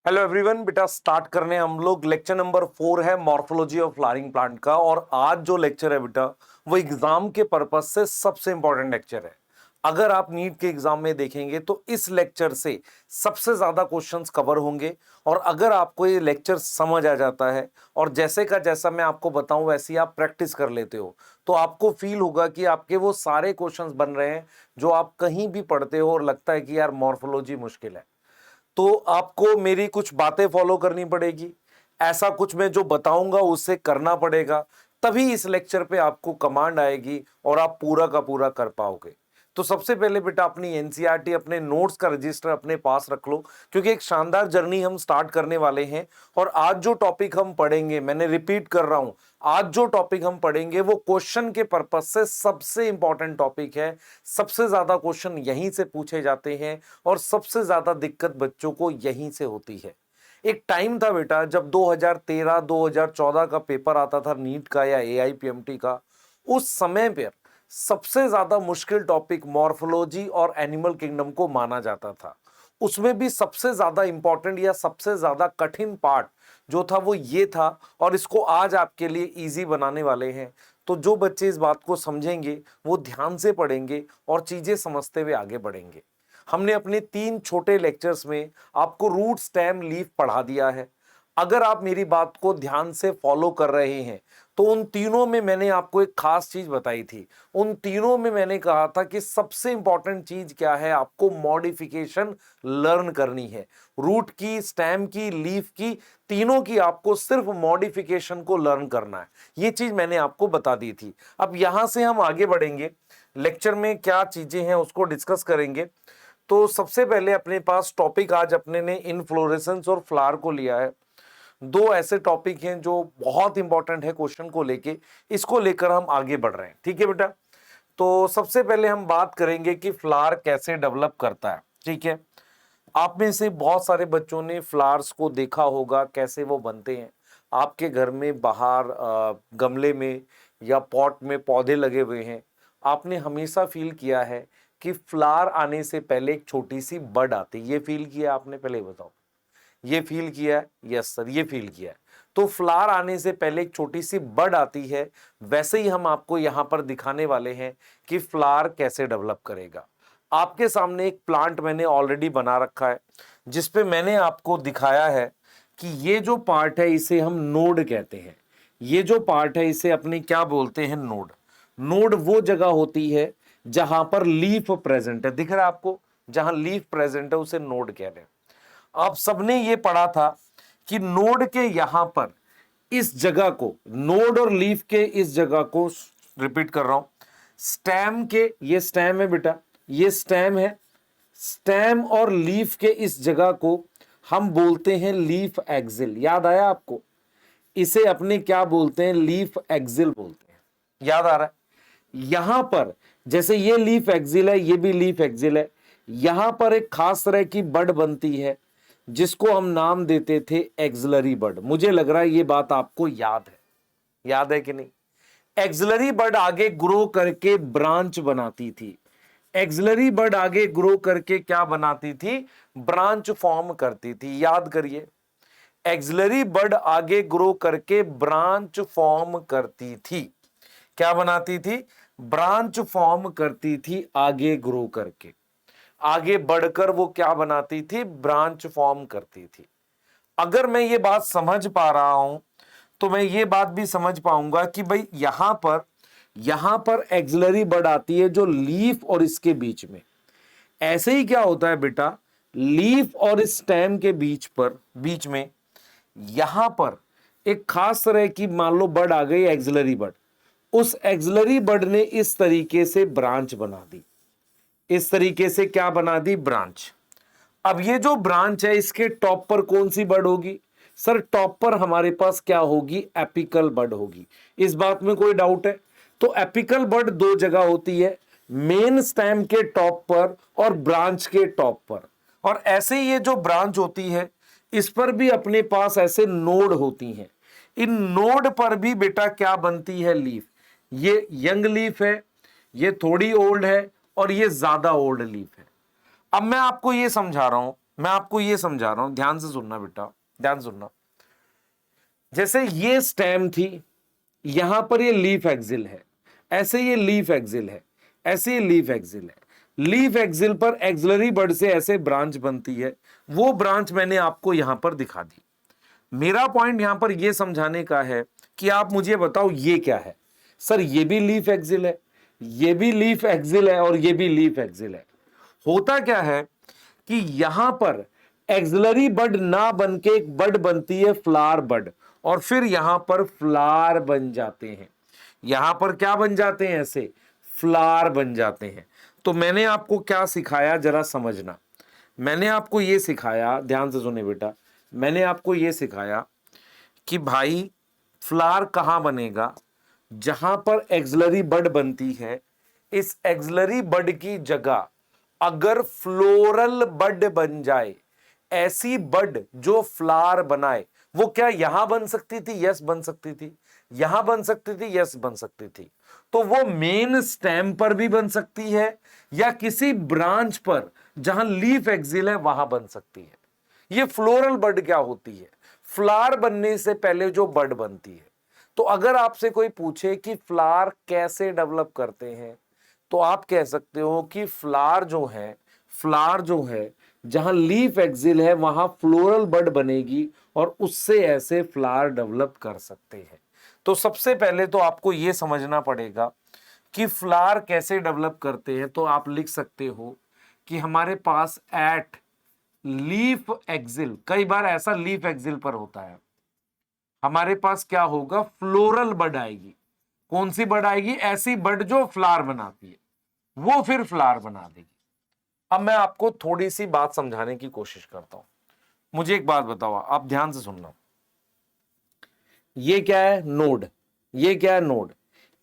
Hello everyone, बेटा start करने हम लोग लेक्चर नंबर 4 है मॉर्फोलॉजी ऑफ फ्लावरिंग प्लांट का। और आज जो लेक्चर है बेटा वो एग्जाम के पर्पज से सबसे इंपॉर्टेंट लेक्चर है। अगर आप नीट के एग्जाम में देखेंगे तो इस लेक्चर से सबसे ज्यादा क्वेश्चंस कवर होंगे। और अगर आपको ये लेक्चर समझ आ जाता है और जैसे का जैसा मैं आपको बताऊं वैसे ही आप प्रैक्टिस कर लेते हो तो आपको फील होगा कि आपके वो सारे क्वेश्चंस बन रहे हैं जो आप कहीं भी पढ़ते हो और लगता है कि यार मॉर्फोलॉजी मुश्किल है। तो आपको मेरी कुछ बातें फॉलो करनी पड़ेगी, ऐसा कुछ मैं जो बताऊंगा उससे करना पड़ेगा, तभी इस लेक्चर पे आपको कमांड आएगी और आप पूरा का पूरा कर पाओगे। तो सबसे पहले बेटा अपनी एनसीईआरटी अपने नोट्स का रजिस्टर अपने पास रख लो, क्योंकि एक शानदार जर्नी हम स्टार्ट करने वाले हैं। और आज जो टॉपिक हम पढ़ेंगे, मैंने रिपीट कर रहा हूं, आज जो टॉपिक हम पढ़ेंगे वो क्वेश्चन के पर्पज से सबसे इंपॉर्टेंट टॉपिक है। सबसे ज्यादा क्वेश्चन यहीं से पूछे जाते हैं और सबसे ज्यादा दिक्कत बच्चों को यहीं से होती है। एक टाइम था बेटा जब 2013-2014 का पेपर आता था नीट का या एआईपीएमटी का, उस समय पर सबसे ज्यादा मुश्किल टॉपिक मॉर्फोलॉजी और एनिमल किंगडम को माना जाता था। उसमें भी सबसे ज्यादा इंपॉर्टेंट या सबसे ज्यादा कठिन पार्ट जो था वो ये था, और इसको आज आपके लिए इजी बनाने वाले हैं। तो जो बच्चे इस बात को समझेंगे वो ध्यान से पढ़ेंगे और चीजें समझते हुए आगे बढ़ेंगे। हमने अपने 3 छोटे लेक्चर्स में आपको रूट स्टेम लीफ पढ़ा दिया है। अगर आप मेरी बात को ध्यान से फॉलो कर रहे हैं तो उन तीनों में मैंने आपको एक खास चीज बताई थी। उन तीनों में मैंने कहा था कि सबसे इंपॉर्टेंट चीज क्या है, आपको मॉडिफिकेशन लर्न करनी है। रूट की, स्टेम की, लीफ की, तीनों की आपको सिर्फ मॉडिफिकेशन को लर्न करना है। ये चीज मैंने आपको बता दी थी। अब यहां से हम आगे बढ़ेंगे, लेक्चर में क्या चीजें हैं उसको डिस्कस करेंगे। तो सबसे पहले अपने पास टॉपिक आज अपने ने इनफ्लोरेसेंस और फ्लावर को लिया है। दो ऐसे टॉपिक हैं जो बहुत इंपॉर्टेंट है क्वेश्चन को लेके, इसको लेकर हम आगे बढ़ रहे हैं। ठीक है बेटा, तो सबसे पहले हम बात करेंगे कि फ्लावर कैसे डेवलप करता है। ठीक है, आप में से बहुत सारे बच्चों ने फ्लावर्स को देखा होगा कैसे वो बनते हैं। आपके घर में बाहर गमले में या पॉट में पौधे लगे हुए हैं। आपने हमेशा फील किया है कि फ्लावर आने से पहले एक छोटी सी बड आती है। ये फील किया आपने? पहले बताओ, ये फील किया है? यस सर, ये फील किया है। तो फ्लावर आने से पहले एक छोटी सी बड आती है। वैसे ही हम आपको यहां पर दिखाने वाले हैं कि फ्लावर कैसे डेवलप करेगा। आपके सामने एक प्लांट मैंने ऑलरेडी बना रखा है जिसपे मैंने आपको दिखाया है कि ये जो पार्ट है इसे हम नोड कहते हैं। ये जो पार्ट है इसे अपने क्या बोलते हैं? नोड। नोड वो जगह होती है जहां पर लीफ प्रेजेंट है। दिख रहा है आपको? जहां लीफ प्रेजेंट है उसे नोड कह रहे हैं। आप सबने ये पढ़ा था कि नोड के यहां पर इस जगह को, नोड और लीफ के इस जगह को, रिपीट कर रहा हूं, स्टेम के, ये स्टेम है बेटा, ये स्टेम है, स्टेम और लीफ के इस जगह को हम बोलते हैं लीफ एक्सिल। याद आया आपको? इसे अपने क्या बोलते हैं? लीफ एक्सिल बोलते हैं। याद आ रहा है? यहां पर जैसे ये लीफ एक्सिल है, ये भी लीफ एक्सिल है। यहां पर एक खास तरह की बड बनती है जिसको हम नाम देते थे एक्सिलरी बड। मुझे लग रहा है ये बात आपको याद है। याद है कि नहीं? एक्सिलरी बड आगे ग्रो करके ब्रांच बनाती थी। एक्सिलरी बड आगे ग्रो करके क्या बनाती थी? ब्रांच फॉर्म करती थी। याद करिए, एक्सिलरी बड आगे ग्रो करके ब्रांच फॉर्म करती थी। क्या बनाती थी? ब्रांच फॉर्म करती थी आगे ग्रो करके। आगे बढ़कर वो क्या बनाती थी? ब्रांच फॉर्म करती थी। अगर मैं ये बात समझ पा रहा हूं तो मैं ये बात भी समझ पाऊंगा कि भाई यहां पर एक्सिलरी बड आती है जो लीफ और इसके बीच में। ऐसे ही क्या होता है बेटा, लीफ और स्टेम के बीच में यहां पर एक खास तरह की मान लो बड आ गई, एक्सिलरी बड। उस एक्सिलरी बड ने इस तरीके से ब्रांच बना दी। इस तरीके से क्या बना दी? ब्रांच। अब ये जो ब्रांच है इसके टॉप पर कौन सी बड होगी? सर टॉप पर हमारे पास क्या होगी? एपिकल बड होगी। इस बात में कोई डाउट है? तो एपिकल बड दो जगह होती है, मेन स्टेम के टॉप पर और ब्रांच के टॉप पर। और ऐसे ही ये जो ब्रांच होती है इस पर भी अपने पास ऐसे नोड होती हैं। इन नोड पर भी बेटा क्या बनती है? लीफ। ये यंग लीफ है, ये थोड़ी ओल्ड है और ये ज्यादा ओल्ड लीफ है। अब मैं आपको ये समझा रहा हूं मैं आपको ये समझा रहा हूं, ध्यान से सुनना बेटा, ध्यान सुनना। जैसे ये स्टेम थी, यहां पर ये लीफ एक्सिल है, ऐसे ये लीफ एक्सिल है, ऐसे ये लीफ एक्सिल है। लीफ एक्सिल पर एक्सिलरी बड से ऐसे ब्रांच बनती है, वो ब्रांच मैंने आपको यहां पर दिखा दी। मेरा पॉइंट यहां पर यह समझाने का है कि आप मुझे बताओ ये क्या है। सर ये भी लीफ एक्सिल है, ये भी लीफ एक्सिल है और ये भी लीफ एक्सिल है। होता क्या है कि यहां पर एक्सिलरी बड ना बन के एक बड बनती है फ्लावर बड, और फिर यहां पर फ्लावर बन जाते हैं। यहां पर क्या बन जाते हैं? ऐसे फ्लावर बन जाते हैं। तो मैंने आपको क्या सिखाया जरा समझना। मैंने आपको यह सिखाया, ध्यान से सुने बेटा, मैंने आपको यह सिखाया कि भाई फ्लावर कहां बनेगा? जहां पर एक्सिलरी बड बनती है, इस एक्सिलरी बड की जगह अगर फ्लोरल बड बन जाए, ऐसी बड जो फ्लावर बनाए, वो क्या यहां बन सकती थी? यस बन सकती थी। यहां बन सकती थी? यस बन सकती थी। तो वो मेन स्टेम पर भी बन सकती है या किसी ब्रांच पर जहां लीफ एक्सिल है वहां बन सकती है। ये फ्लोरल बड क्या होती है? फ्लावर बनने से पहले जो बड बनती है। तो अगर आपसे कोई पूछे कि फ्लावर कैसे डेवलप करते हैं, तो आप कह सकते हो कि फ्लावर जो है जहां लीफ एक्सिल है वहां फ्लोरल बड बनेगी और उससे ऐसे फ्लावर डेवलप कर सकते हैं। तो सबसे पहले तो आपको यह समझना पड़ेगा कि फ्लावर कैसे डेवलप करते हैं। तो आप लिख सकते हो कि हमारे पास एट लीफ एक्सिल, कई बार ऐसा लीफ एक्सिल पर होता है, हमारे पास क्या होगा? फ्लोरल बड आएगी। कौन सी बड आएगी? ऐसी बड जो फ्लावर बनाती है, वो फिर फ्लावर बना देगी। अब मैं आपको थोड़ी सी बात समझाने की कोशिश करता हूं। मुझे एक बात बताओ, आप ध्यान से सुनना। ये क्या है? नोड। ये क्या है? नोड।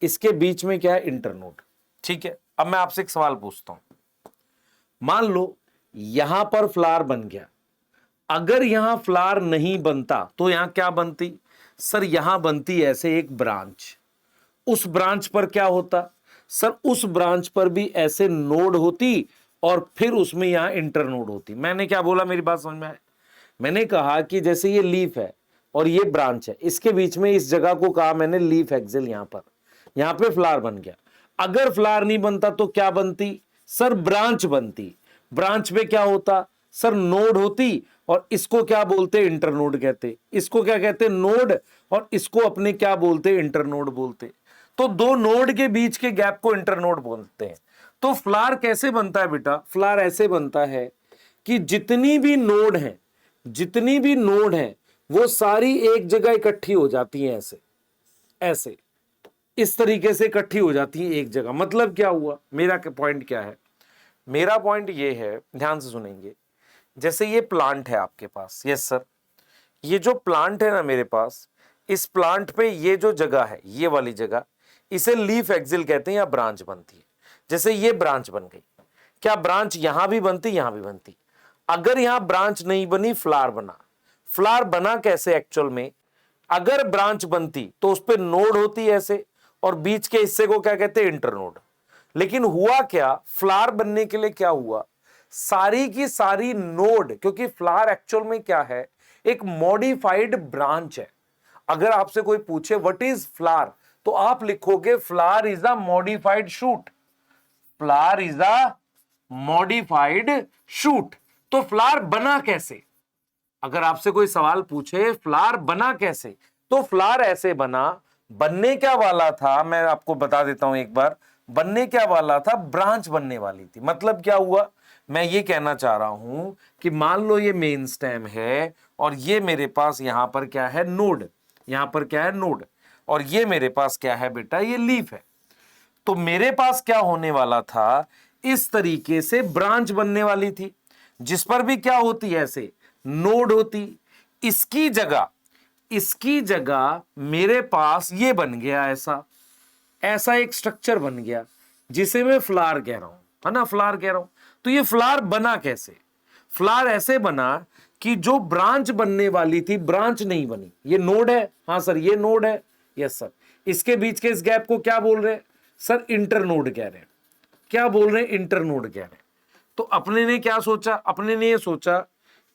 इसके बीच में क्या है? इंटरनोड। ठीक है, अब मैं आपसे एक सवाल पूछता हूं। मान लो यहां पर फ्लावर बन गया, अगर यहां फ्लावर नहीं बनता तो यहां क्या बनती? सर यहां बनती ऐसे एक ब्रांच। उस ब्रांच पर क्या होता? सर उस ब्रांच पर भी ऐसे नोड होती और फिर उसमें यहां इंटरनोड होती। मैंने क्या बोला? मेरी बात समझ में आए? मैंने कहा कि जैसे ये लीफ है और ये ब्रांच है, इसके बीच में इस जगह को कहा मैंने लीफ एक्सिल। यहां पे फ्लावर बन गया। अगर फ्लावर नहीं बनता तो क्या बनती? सर ब्रांच बनती। ब्रांच में क्या होता? सर नोड होती, और इसको क्या बोलते? इंटरनोड कहते। इसको क्या कहते? नोड। और इसको अपने क्या बोलते? इंटरनोड बोलते। तो दो नोड के बीच के गैप को इंटरनोड बोलते हैं। तो फ्लावर कैसे बनता है बेटा? फ्लावर ऐसे बनता है कि जितनी भी नोड है वो सारी एक जगह इकट्ठी हो जाती हैं, ऐसे ऐसे इस तरीके से इकट्ठी हो जाती है एक जगह। मतलब क्या हुआ? मेरा पॉइंट क्या है? मेरा पॉइंट ये है, ध्यान से सुनेंगे। जैसे ये प्लांट है आपके पास, यस सर, ये जो प्लांट है ना मेरे पास, इस प्लांट पे ये जो जगह है, ये वाली जगह, इसे लीफ एक्सिल कहते हैं या ब्रांच बनती है। जैसे ये ब्रांच बन गई, क्या ब्रांच यहां भी बनती? यहां भी बनती। अगर यहां ब्रांच नहीं बनी, फ्लावर बना। फ्लावर बना कैसे एक्चुअल में? अगर ब्रांच बनती तो उस पर नोड होती ऐसे, और बीच के हिस्से को क्या कहते हैं? इंटरनोड। लेकिन हुआ क्या? फ्लावर बनने के लिए क्या हुआ? सारी की सारी नोड, क्योंकि फ्लावर एक्चुअल में क्या है? एक मॉडिफाइड ब्रांच है। अगर आपसे कोई पूछे व्हाट इज फ्लावर, तो आप लिखोगे flower is a modified shoot. Flower is a modified shoot. तो फ्लावर बना कैसे? अगर आपसे कोई सवाल पूछे फ्लावर बना कैसे, तो फ्लावर ऐसे बना। बनने क्या वाला था? मैं आपको बता देता हूं एक बार। बनने क्या वाला था? ब्रांच बनने वाली थी। मतलब क्या हुआ? मैं ये कहना चाह रहा हूं कि मान लो ये मेन स्टेम है और ये मेरे पास यहां पर क्या है? नोड। यहां पर क्या है? नोड। और ये मेरे पास क्या है बेटा? ये लीफ है। तो मेरे पास क्या होने वाला था? इस तरीके से ब्रांच बनने वाली थी, जिस पर भी क्या होती है? ऐसे नोड होती। इसकी जगह मेरे पास ये बन गया, ऐसा एक स्ट्रक्चर बन गया जिसे मैं फ्लावर कह रहा हूं, है ना? फ्लावर कह रहा हूं। तो ये फ्लावर बना कैसे? फ्लावर ऐसे बना कि जो ब्रांच बनने वाली थी, ब्रांच नहीं बनी। ये नोड है, हाँ सर ये नोड है, यस सर। इसके बीच के इस गैप को क्या बोल रहे हैं? सर इंटरनोड कह रहे हैं। क्या बोल रहे हैं? इंटरनोड कह रहे हैं। तो अपने ने क्या सोचा? अपने ने ये सोचा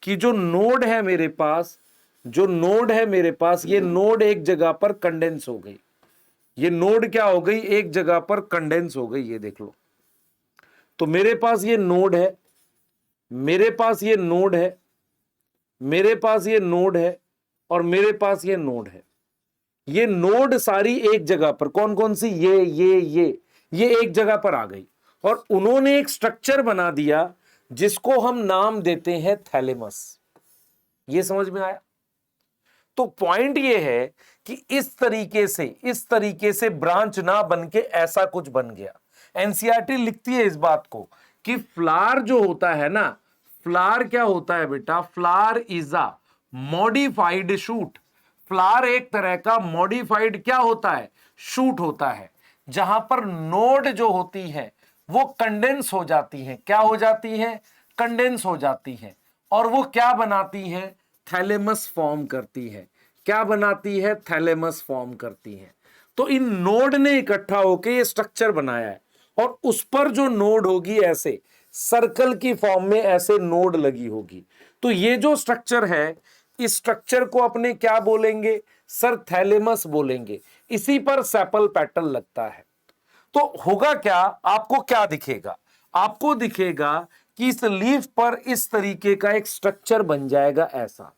कि जो नोड है मेरे पास, जो नोड है मेरे पास, ये नोड एक जगह पर कंडेंस हो गई। ये नोड क्या हो गई, एक जगह पर कंडेंस हो गई। ये देख लो, तो मेरे पास ये नोड है, मेरे पास ये नोड है, मेरे पास ये नोड है, और मेरे पास ये नोड है। ये नोड सारी एक जगह पर, कौन कौन सी, ये एक जगह पर आ गई, और उन्होंने एक स्ट्रक्चर बना दिया जिसको हम नाम देते हैं थैलेमस। ये समझ में आया? तो पॉइंट ये है कि इस तरीके से ब्रांच ना बन के ऐसा कुछ बन गया। एनसीईआरटी लिखती है इस बात को कि फ्लावर जो होता है ना, फ्लावर क्या होता है बेटा, flower is a modified shoot. Flower एक तरह का मॉडिफाइड क्या होता है, शूट होता है, जहां पर नोड जो होती है वो कंडेंस हो जाती हैं। क्या हो जाती हैं, कंडेंस हो जाती हैं, और वो क्या बनाती हैं, थैलेमस फॉर्म करती है। क्या बनाती है, थैलेमस फॉर्म करती है। तो इन नोड ने इकट्ठा होकर ये स्ट्रक्चर बनाया है, और उस पर जो नोड होगी ऐसे सर्कल की फॉर्म में ऐसे नोड लगी होगी। तो ये जो स्ट्रक्चर है, इस स्ट्रक्चर को अपने क्या बोलेंगे सर, थैलेमस बोलेंगे। इसी पर सेपल पेटल लगता है। तो होगा क्या, आपको क्या दिखेगा, आपको दिखेगा कि इस लीफ पर इस तरीके का एक स्ट्रक्चर बन जाएगा। ऐसा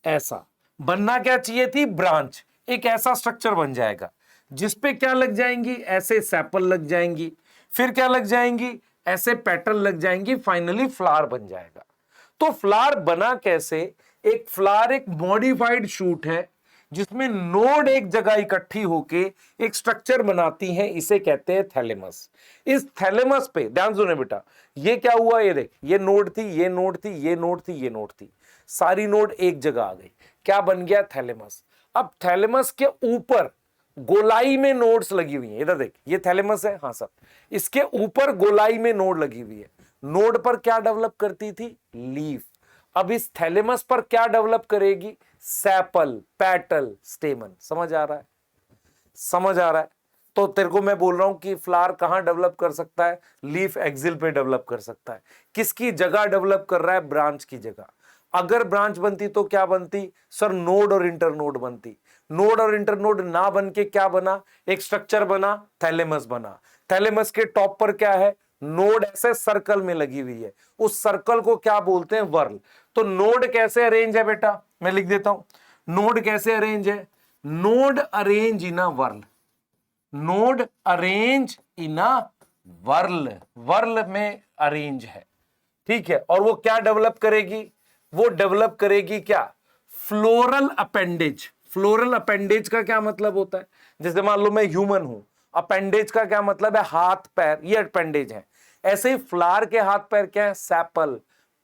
ऐसा बनना क्या चाहिए थी, ब्रांच। एक ऐसा स्ट्रक्चर बन जाएगा जिसपे क्या लग जाएंगी, ऐसे सेपल लग जाएंगी, फिर क्या लग जाएंगी, ऐसे पेटल लग जाएंगी, फाइनली फ्लावर बन जाएगा। तो फ्लावर बना कैसे, एक फ्लावर एक मॉडिफाइड शूट है जिसमें नोड एक जगह इकट्ठी होके एक स्ट्रक्चर बनाती हैं, इसे कहते हैं थैलेमस। इस थैलेमस पे ध्यान सुने बेटा, ये क्या हुआ, ये देख, ये नोड थी, ये नोड थी, ये नोड थी, ये नोड थी, सारी नोड एक जगह आ गई, क्या बन गया, थैलेमस। अब थैलेमस के ऊपर गोलाई में नोड्स लगी हुई हैं, इधर देख, ये थैलेमस है, हाँ सर, इसके ऊपर गोलाई में नोड लगी हुई है। नोड पर क्या डेवलप करती थी, लीफ। अब इस थैलेमस पर क्या डेवलप करेगी, सेपल, पेटल, स्टेमन। समझ आ रहा है, समझ आ रहा है? तो तेरे को मैं बोल रहा हूं कि फ्लावर कहां डेवलप कर सकता है, लीफ एक्सिल पे डेवलप कर सकता है। किसकी जगह डेवलप कर रहा है, ब्रांच की जगह। अगर ब्रांच बनती तो क्या बनती सर, नोड और इंटरनोड बनती। नोड और इंटरनोड ना बन के क्या बना, एक स्ट्रक्चर बना, थैलेमस बना। थैलेमस के टॉप पर क्या है, नोड ऐसे सर्कल में लगी हुई है, उस सर्कल को क्या बोलते हैं, वर्ल। तो नोड कैसे अरेंज है बेटा, मैं लिख देता हूं, नोड कैसे अरेंज है, node arrange in a whorl, node arrange in a whorl, whorl में अरेंज है, ठीक है। और वो क्या डेवलप करेगी, वो डेवलप करेगी क्या, फ्लोरल अपेंडेज। फ्लोरल अपेंडेज का क्या मतलब होता है, जैसे मान लो मैं ह्यूमन हूं, अपेंडेज का क्या मतलब है, हाथ पैर, ये अपेंडेज है। ऐसे ही फ्लावर के हाथ पैर क्या है, सेपल,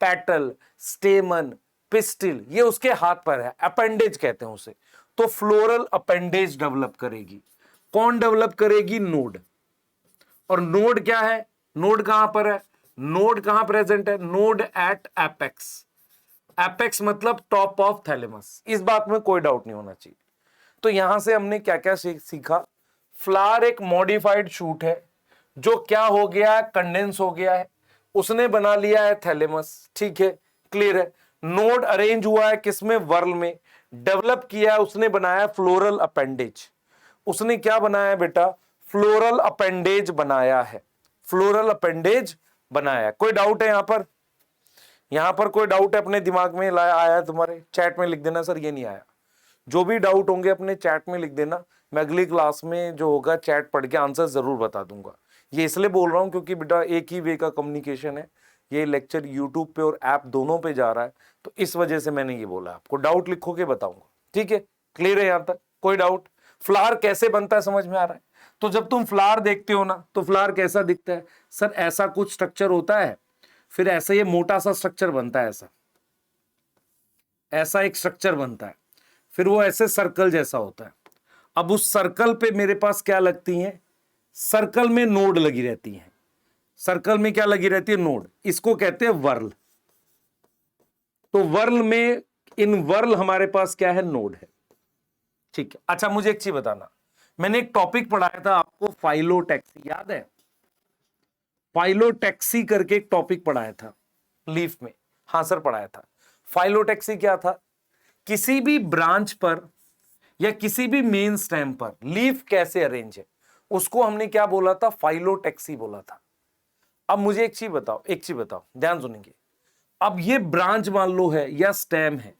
पेटल, स्टेमन, पिस्टिल, ये उसके हाथ पैर है, अपेंडेज कहते हैं उसे। तो फ्लोरल अपेंडेज डेवलप करेगी। कौन डेवलप करेगी, नोड। और नोड क्या है, नोड कहां पर है, नोड कहां प्रेजेंट है, नोड एट एपेक्स। एपेक्स मतलब टॉप ऑफ थैलेमस, इस बात में कोई डाउट नहीं होना चाहिए। तो यहां से हमने क्या क्या सीखा, फ्लावर एक मॉडिफाइड शूट है जो क्या हो गया है, कंडेंस हो गया है, उसने बना लिया है थैलेमस, ठीक है, क्लियर है। नोड अरेंज हुआ है किसमें, वर्ल में, डेवलप किया है उसने, बनाया फ्लोरल अपेंडेज। उसने क्या बनाया बेटा, फ्लोरल अपेंडेज बनाया है, फ्लोरल अपेंडेज बनाया है। कोई डाउट है यहां पर, यहां पर कोई डाउट है अपने दिमाग में लाया, आया है तुम्हारे, चैट में लिख देना सर ये नहीं आया। जो भी डाउट होंगे अपने चैट में लिख देना, मैं अगली क्लास में जो होगा चैट पढ़ के आंसर जरूर बता दूंगा। ये इसलिए बोल रहा हूं क्योंकि बेटा एक ही वे का कम्युनिकेशन है, ये लेक्चर यूट्यूब पे और ऐप दोनों पे जा रहा है, तो इस वजह से मैंने ये बोला। आपको डाउट लिखोगे बताऊंगा, ठीक है, क्लियर है यहां तक, कोई डाउट। फ्लावर कैसे बनता है समझ में आ रहा है। तो जब तुम फ्लावर देखते हो ना, तो फ्लावर कैसा दिखता है सर, ऐसा कुछ स्ट्रक्चर होता है, फिर ऐसा ये मोटा सा स्ट्रक्चर बनता है, ऐसा ऐसा एक स्ट्रक्चर बनता है, फिर वो ऐसे सर्कल जैसा होता है। अब उस सर्कल पे मेरे पास क्या लगती हैं, सर्कल में नोड लगी रहती हैं, सर्कल में क्या लगी रहती है, नोड, इसको कहते हैं वर्ल। तो वर्ल में, इन वर्ल हमारे पास क्या है, नोड है, ठीक है। अच्छा मुझे एक चीज बताना, मैंने एक टॉपिक पढ़ाया था आपको, फाइलोटैक्सी, याद है, फाइलोटैक्सी करके एक टॉपिक पढ़ाया था लीफ में। हाँ सर पढ़ाया था। फाइलोटैक्सी क्या था? किसी भी ब्रांच पर या किसी भी मेन स्टेम पर लीफ कैसे अरेंज है, उसको हमने क्या बोला था? फाइलोटैक्सी बोला था। अब मुझे एक चीज बताओ, ध्यान सुनेंगे। अब ये ब्रांच मान लो है या स्टेम है,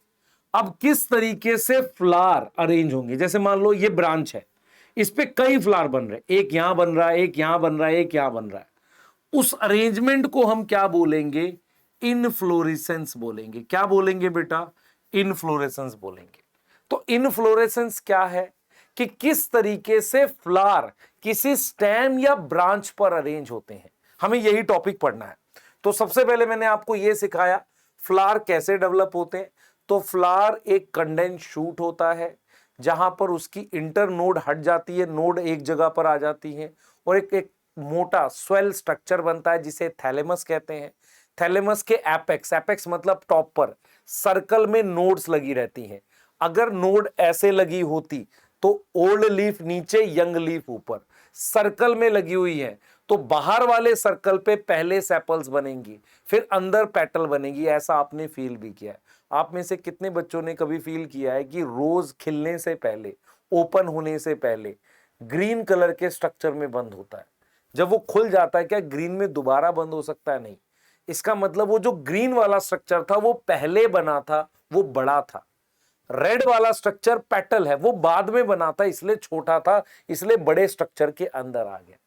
अब किस तरीके से फ्लावर अरेंज होंगे? जैसे मान लो ये ब्रांच है, इस पे कई फ्लावर बन रहे, एक यहां बन रहा है, एक यहां बन रहा है, एक यहां बन रहा है। उस अरेंजमेंट को हम क्या बोलेंगे? इनफ्लोरेसेंस बोलेंगे। क्या बोलेंगे बेटा? इनफ्लोरेसेंस बोलेंगे। तो इनफ्लोरेसेंस क्या है? कि किस तरीके से फ्लावर किसी स्टेम या ब्रांच पर अरेंज होते हैं, हमें यही टॉपिक पढ़ना है। तो सबसे पहले मैंने आपको यह सिखाया फ्लावर कैसे डेवलप होते हैं। तो फ्लावर एक कंडेंस शूट होता है जहां पर उसकी इंटर नोड हट जाती है, नोड एक जगह पर आ जाती है और एक मोटा स्वेल स्ट्रक्चर बनता है जिसे थैलेमस कहते हैं। थैलेमस के एपेक्स मतलब टॉप पर सर्कल में नोड्स लगी रहती हैं। अगर नोड ऐसे लगी होती तो ओल्ड लीफ नीचे, यंग लीफ ऊपर। सर्कल में लगी हुई है तो बाहर वाले सर्कल पे पहले सेपल्स बनेंगी, फिर अंदर पेटल बनेगी। ऐसा आपने फील भी किया है। आप में से कितने बच्चों ने कभी फील किया है कि रोज खिलने से पहले, ओपन होने से पहले ग्रीन कलर के स्ट्रक्चर में बंद होता है, जब वो खुल जाता है क्या ग्रीन में दोबारा बंद हो सकता है? नहीं। इसका मतलब वो जो ग्रीन वाला स्ट्रक्चर था वो पहले बना था, वो बड़ा था। रेड वाला स्ट्रक्चर पेटल है, वो बाद में बना था, इसलिए छोटा था, इसलिए बड़े स्ट्रक्चर के अंदर आ गया।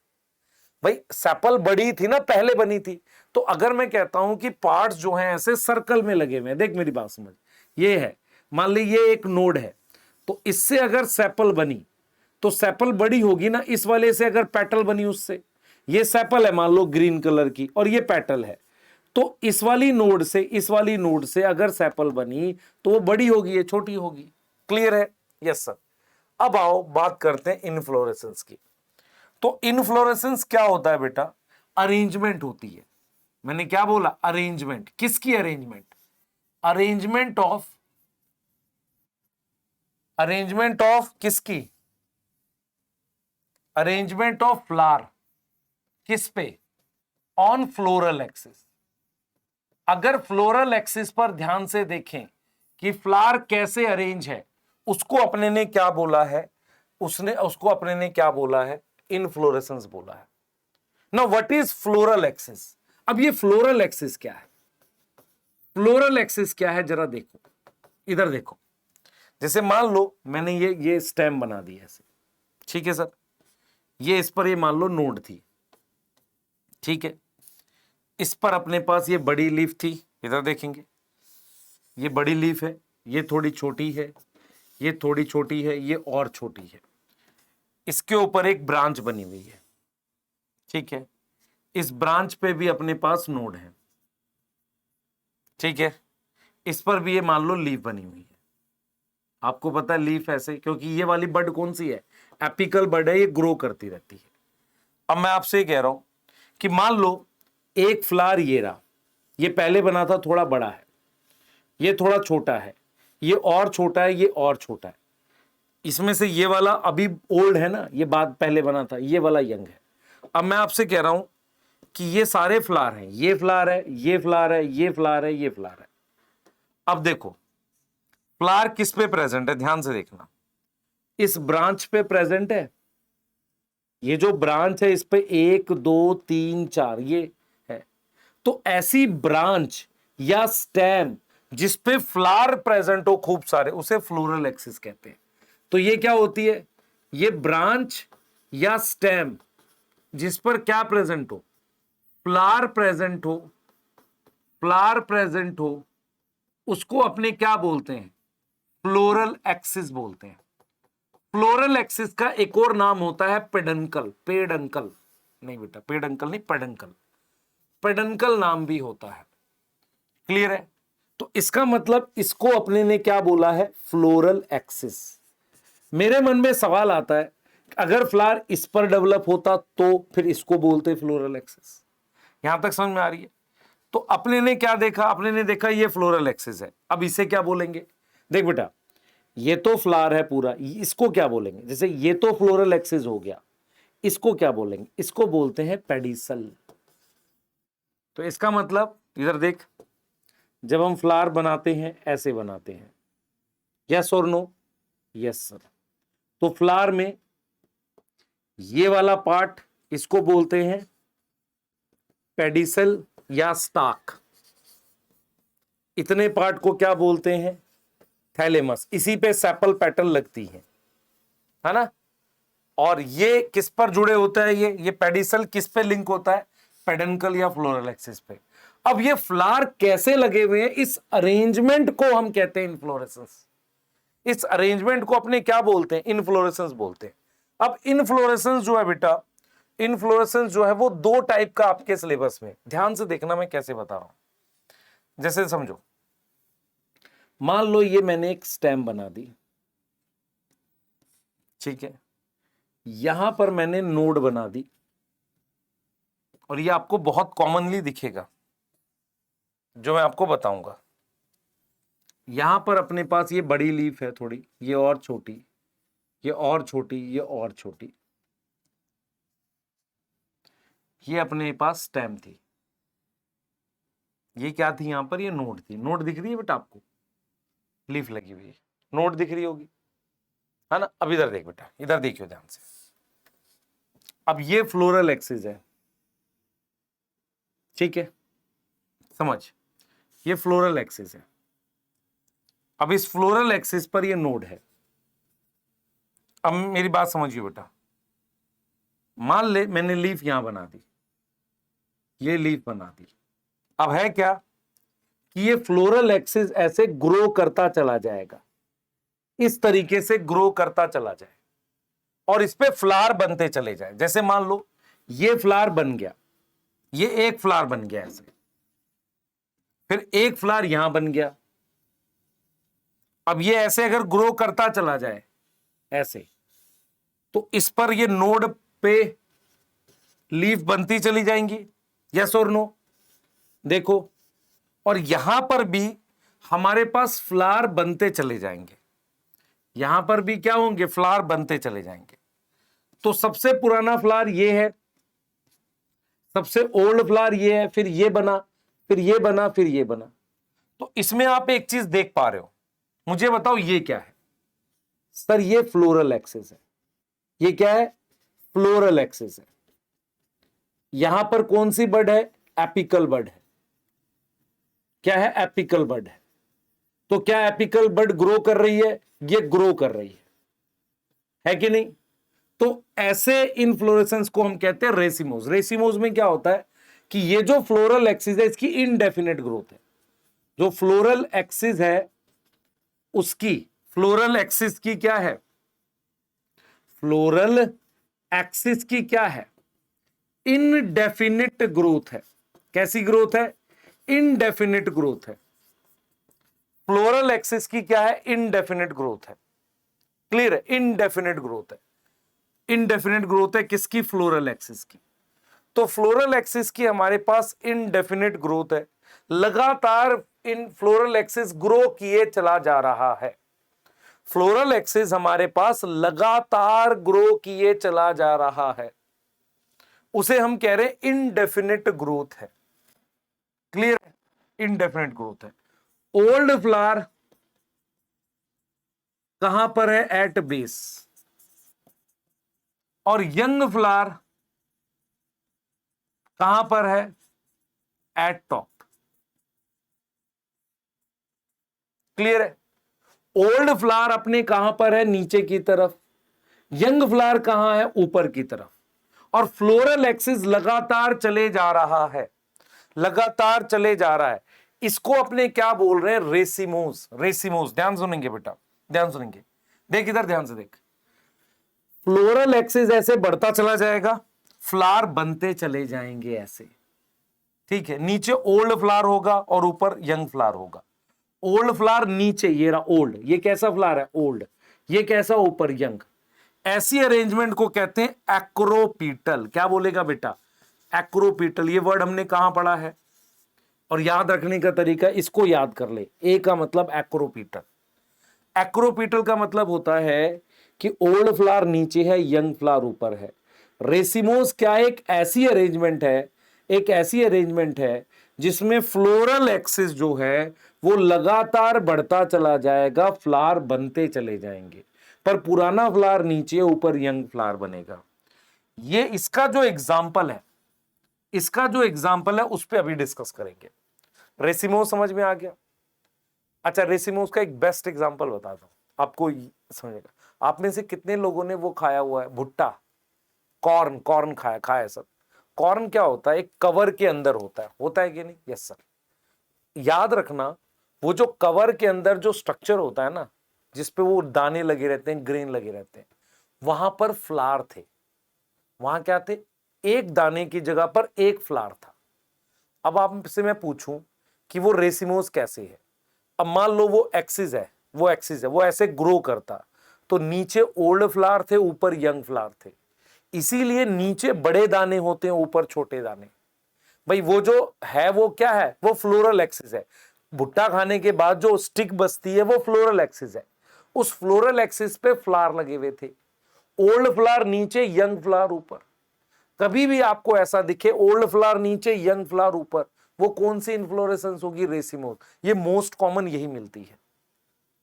भाई सेपल बड़ी थी ना, पहले बनी थी। तो अगर मैं कहता हूं कि पार्ट्स जो हैं ऐसे सर्कल में लगे हुए हैं, देख मेरी बात समझ, ये है, मान ली ये एक नोड है, तो इससे अगर सेपल बनी तो सेपल बड़ी होगी ना। इस वाले से अगर पेटल बनी उससे, ये सेपल है मान लो ग्रीन कलर की और ये पेटल है, तो इस वाली नोड से अगर सेपल बनी तो वो बड़ी होगी, ये छोटी होगी। क्लियर है? Yes sir. अब आओ बात करते हैं इनफ्लोरेसेंस की। तो इनफ्लोरेसेंस क्या होता है बेटा? अरेंजमेंट होती है। मैंने क्या बोला? अरेंजमेंट। किसकी अरेंजमेंट? अरेंजमेंट ऑफ किसकी? Arrangement of flower. किस पे? On floral axis. अगर फ्लोरल एक्सिस पर ध्यान से देखें कि फ्लावर कैसे अरेंज है, उसको अपने ने क्या बोला है? उसको अपने ने क्या बोला है? इनफ्लोरेसेंस बोला है। Now what is floral axis? अब ये फ्लोरल एक्सिस क्या है? फ्लोरल एक्सिस क्या है जरा देखो, इधर देखो। जैसे मान लो मैंने ये स्टेम बना दिया ऐसे, ठीक है सर, ये इस पर ये मान लो नोड थी, ठीक है, इस पर अपने पास ये बड़ी लीफ थी, इधर देखेंगे ये बड़ी लीफ है, ये थोड़ी छोटी है, ये थोड़ी छोटी है, ये और छोटी है। इसके ऊपर एक ब्रांच बनी हुई है, ठीक है, इस ब्रांच पे भी अपने पास नोड है, ठीक है, इस पर भी ये मान लो लीफ बनी हुई है। आपको पता है लीफ ऐसे, क्योंकि ये वाली बड कौन सी है? एपिकल बड है, ये ग्रो करती रहती है। अब मैं आपसे कह रहा हूं कि मान लो एक फ्लावर ये रहा, ये पहले बना था, थोड़ा बड़ा है, ये थोड़ा छोटा है, ये और छोटा है, ये और छोटा है। इसमें से ये वाला अभी ओल्ड है ना, ये बाद पहले बना था, ये वाला यंग है। अब मैं आपसे कह रहा हूं कि ये सारे फ्लावर हैं, ये फ्लावर है, ये फ्लावर है, ये फ्लावर है, ये फ्लावर है। अब देखो फ्लावर किस पे प्रेजेंट है, ध्यान से देखना, इस ब्रांच पे प्रेजेंट है। ये जो ब्रांच है इस पे 1 2 3 4 ये है। तो ऐसी ब्रांच या स्टेम जिस पे फ्लावर प्रेजेंट हो खूब सारे, उसे फ्लोरल एक्सिस कहते हैं। तो ये क्या होती है? ये ब्रांच या स्टेम जिस पर क्या प्रेजेंट हो? फ्लावर प्रेजेंट हो, फ्लावर प्रेजेंट हो, उसको अपने क्या बोलते हैं? फ्लोरल एक्सिस बोलते हैं। फ्लोरल एक्सिस का एक और नाम होता है पेडंकल। पेडंकल नहीं बेटा, पेडंकल नहीं, पेडंकल। पेडंकल नाम भी होता है। क्लियर है? तो इसका मतलब इसको अपने ने क्या बोला है? Floral axis. मेरे मन में सवाल आता है, अगर फ्लावर इस पर डेवलप होता तो फिर इसको बोलते फ्लोरल एक्सिस। यहां तक समझ में आ रही है? तो अपने ने क्या देखा? अपने ने देखा ये फ्लोरल एक्सिस है, अब इसे क्या बोलेंगे? देख बेटा, ये तो फ्लावर है पूरा, इसको क्या बोलेंगे? जैसे ये तो फ्लोरल एक्सिस हो गया, इसको क्या बोलेंगे? इसको बोलते हैं पेडिसल। तो इसका मतलब इधर देख, जब हम फ्लावर बनाते हैं ऐसे बनाते हैं, यस और नो? Yes sir. तो फ्लावर में ये वाला पार्ट, इसको बोलते हैं पेडिसल या स्टाक। इतने पार्ट को क्या बोलते हैं? थैलेमस। इसी पे सेपल पेटल लगती है ना? और ये किस पर जुड़े होता है? ये पेडिसल किस पे लिंक होता है? पेडंकल या फ्लोरल एक्सिस पे। अब ये फ्लावर कैसे लगे हुए हैं, इस अरेंजमेंट को हम कहते हैं इनफ्लोरेसेंस। इस अरेंजमेंट को अपने क्या बोलते हैं? इनफ्लोरेसेंस बोलते हैं। अब इनफ्लोरेसेंस जो है बेटा, इनफ्लोरेसेंस जो है वो दो टाइप का आपके सिलेबस में, ध्यान से देखना मैं कैसे बता रहा हूं। जैसे समझो, मान लो ये मैंने एक स्टेम बना दी, ठीक है, यहां पर मैंने नोड बना दी, और ये आपको बहुत कॉमनली दिखेगा जो मैं आपको बताऊंगा। यहां पर अपने पास ये बड़ी लीफ है थोड़ी, ये और छोटी, ये और छोटी, ये और छोटी, ये अपने पास स्टेम थी। ये क्या थी? यहां पर ये नोड थी। नोड दिख रही है बेटा आपको? लीफ लगी हुई है, नोड दिख रही होगी, है ना? अब इधर देख बेटा, इधर देखियो ध्यान से। अब ये फ्लोरल एक्सिस है, ठीक है, समझ, ये फ्लोरल एक्सिस है। अब इस फ्लोरल एक्सिस पर ये नोड है। अब मेरी बात समझिए बेटा, मान ले मैंने लीफ यहां बना दी, ये लीफ बना दी। अब है क्या कि ये फ्लोरल एक्सिस ऐसे ग्रो करता चला जाएगा, इस तरीके से ग्रो करता चला जाए, और इस पे फ्लावर बनते चले जाए। जैसे मान लो ये फ्लावर बन गया, ये एक फ्लावर बन गया ऐसे, फिर एक फ्लावर यहां बन गया। अब ये ऐसे अगर ग्रो करता चला जाए ऐसे, तो इस पर ये नोड पे लीफ बनती चली जाएंगी, यस और नो? देखो, और यहां पर भी हमारे पास फ्लावर बनते चले जाएंगे, यहां पर भी क्या होंगे? फ्लावर बनते चले जाएंगे। तो सबसे पुराना फ्लावर ये है, सबसे ओल्ड फ्लावर ये है, फिर ये बना, फिर ये बना, फिर ये बना। तो इसमें आप एक चीज देख पा रहे हो, मुझे बताओ ये क्या है? सर ये फ्लोरल एक्सिस है। ये क्या है? फ्लोरल एक्सिस है। यहां पर कौन सी बड है? एपिकल बड है। क्या है? एपिकल बड है। तो क्या एपिकल बड ग्रो कर रही है? ये ग्रो कर रही है कि नहीं? तो ऐसे इनफ्लोरेसेंस को हम कहते हैं रेसिमोज। रेसिमोज में क्या होता है कि ये जो फ्लोरल एक्सिस है इसकी इनडेफिनेट ग्रोथ है। जो फ्लोरल एक्सिस है उसकी, फ्लोरल एक्सिस की क्या है? फ्लोरल एक्सिस की क्या है? इनडेफिनिट ग्रोथ है। कैसी ग्रोथ है? इनडेफिनिट ग्रोथ है। फ्लोरल एक्सिस की क्या है? इनडेफिनिट ग्रोथ है। क्लियर है? इनडेफिनिट ग्रोथ है। इनडेफिनिट ग्रोथ है किसकी? फ्लोरल एक्सिस की। तो फ्लोरल एक्सिस की हमारे पास इनडेफिनिट ग्रोथ है, लगातार इन फ्लोरल एक्सिस ग्रो किए चला जा रहा है। फ्लोरल एक्सिस हमारे पास लगातार ग्रो किए चला जा रहा है, उसे हम कह रहे हैं इनडेफिनिट ग्रोथ है। क्लियर है? इनडेफिनिट ग्रोथ है। ओल्ड फ्लावर कहां पर है? At base. और यंग फ्लावर कहां पर है? At top. क्लियर है? ओल्ड फ्लावर अपने कहां पर है? नीचे की तरफ। यंग फ्लावर कहां है? ऊपर की तरफ। और फ्लोरल एक्सिस लगातार चले जा रहा है, लगातार चले जा रहा है। इसको अपने क्या बोल रहे हैं? रेसिमोस। रेसिमोस, ध्यान सुनेंगे बेटा, ध्यान सुनेंगे। देख इधर ध्यान से देख, फ्लोरल एक्सिस ऐसे बढ़ता चला जाएगा, फ्लावर बनते चले जाएंगे ऐसे, ठीक है। नीचे ओल्ड फ्लावर होगा और ऊपर यंग फ्लावर होगा। ओल्ड फ्लावर नीचे, ये रहा ओल्ड, ये कैसा फ्लावर है? ओल्ड। ये कैसा? ऊपर यंग। ऐसी अरेंजमेंट को कहते हैं एक्रोपीटल। क्या बोलेगा बेटा? एक्रोपीटल। ये वर्ड हमने कहां पढ़ा है? और याद रखने का तरीका, इसको याद कर ले। ए का मतलब एक्रोपीटल। एक्रोपीटल का मतलब होता है कि ओल्ड फ्लावर नीचे है, यंग फ्लावर ऊपर है। रेसिमोस क्या? एक ऐसी अरेंजमेंट है, एक ऐसी अरेंजमेंट है जिसमें फ्लोरल एक्सिस जो है वो लगातार बढ़ता चला जाएगा, फ्लावर बनते चले जाएंगे, पर पुराना फ्लावर नीचे, ऊपर यंग फ्लावर बनेगा। ये इसका जो एग्जाम्पल है, उस पर अभी डिस्कस करेंगे। रेसिमो समझ में आ गया? अच्छा, रेसिमोस का एक बेस्ट एग्जांपल बताता हूं आपको, समझेगा। आप में से कितने लोगों ने वो खाया हुआ है, भुट्टा, कॉर्न खाया सब? कॉर्न क्या होता है? एक कवर के अंदर होता है कि नहीं? Yes sir. याद रखना, वो जो कवर के अंदर जो स्ट्रक्चर होता है ना, जिसपे वो दाने लगे रहते हैं, ग्रेन लगे रहते हैं, वहां पर फ्लावर थे। वहां क्या थे? एक दाने की जगह पर एक फ्लावर था। अब आपसे मैं पूछूं कि वो रेसिमोस कैसे है? अब मान लो वो एक्सिस है, वो ऐसे ग्रो करता, तो नीचे ओल्ड फ्लावर थे, ऊपर यंग फ्लावर थे, इसीलिए नीचे बड़े दाने होते हैं, ऊपर छोटे दाने। भाई वो जो है वो क्या है? वो फ्लोरल एक्सिस है। भुट्टा खाने के बाद जो स्टिक बचती है वो फ्लोरल एक्सिस है। उस फ्लोरल एक्सिस पे फ्लावर लगे हुए थे, ओल्ड फ्लावर नीचे, यंग फ्लावर ऊपर। कभी भी आपको ऐसा दिखे ओल्ड फ्लावर नीचे, यंग फ्लावर ऊपर, वो कौन सी इन्फ्लोरेसेंस होगी? रेसिमोस। ये मोस्ट कॉमन यही मिलती है,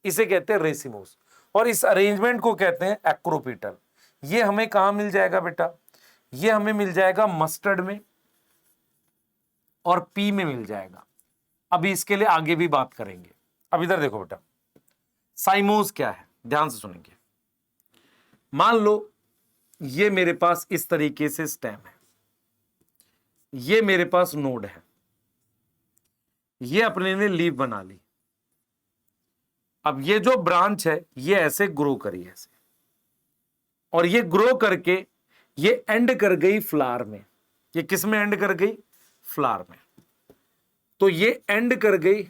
इसे कहते हैं रेसिमोस। और इस अरेंजमेंट को कहते हैं एक्रोपीटल। ये हमें कहां मिल जाएगा बेटा? ये हमें मिल जाएगा मस्टर्ड में और पी में मिल जाएगा। अभी इसके लिए आगे भी बात करेंगे। अब इधर देखो बेटा, साइमोस क्या है, ध्यान से सुनेंगे। मान लो ये मेरे पास इस तरीके से स्टेम है, ये मेरे पास नोड है, ये अपने ने लीफ बना ली। अब ये जो ब्रांच है ये ऐसे ग्रो करी ऐसे, और ये ग्रो करके ये एंड कर गई फ्लावर में। ये किस में एंड कर गई? फ्लावर में। तो ये एंड कर गई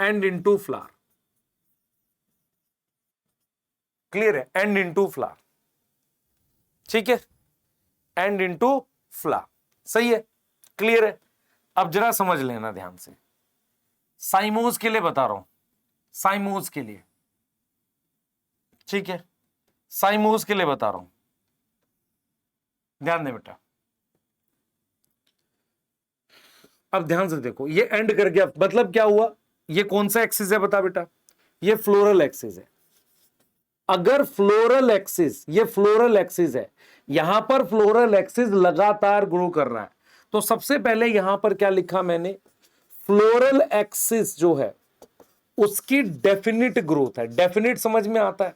एंड इनटू फ्लावर। क्लियर है? एंड इनटू फ्लावर, ठीक है, एंड इनटू फ्लावर, सही है, क्लियर है। अब जरा समझ लेना ध्यान से, साइमोस के लिए बता रहा हूं, साइमोस के लिए, ठीक है, साइमोस के लिए बता रहा हूं, ध्यान दे बेटा। अब ध्यान से देखो, ये एंड कर गया, मतलब क्या हुआ? ये कौन सा एक्सिस है बता बेटा? ये फ्लोरल एक्सिस है। अगर फ्लोरल एक्सिस, ये फ्लोरल एक्सिस है, यहां पर फ्लोरल एक्सिस लगातार ग्रो कर रहा है, तो सबसे पहले यहां पर क्या लिखा मैंने? फ्लोरल एक्सिस जो है उसकी डेफिनिट ग्रोथ है। डेफिनिट समझ में आता है?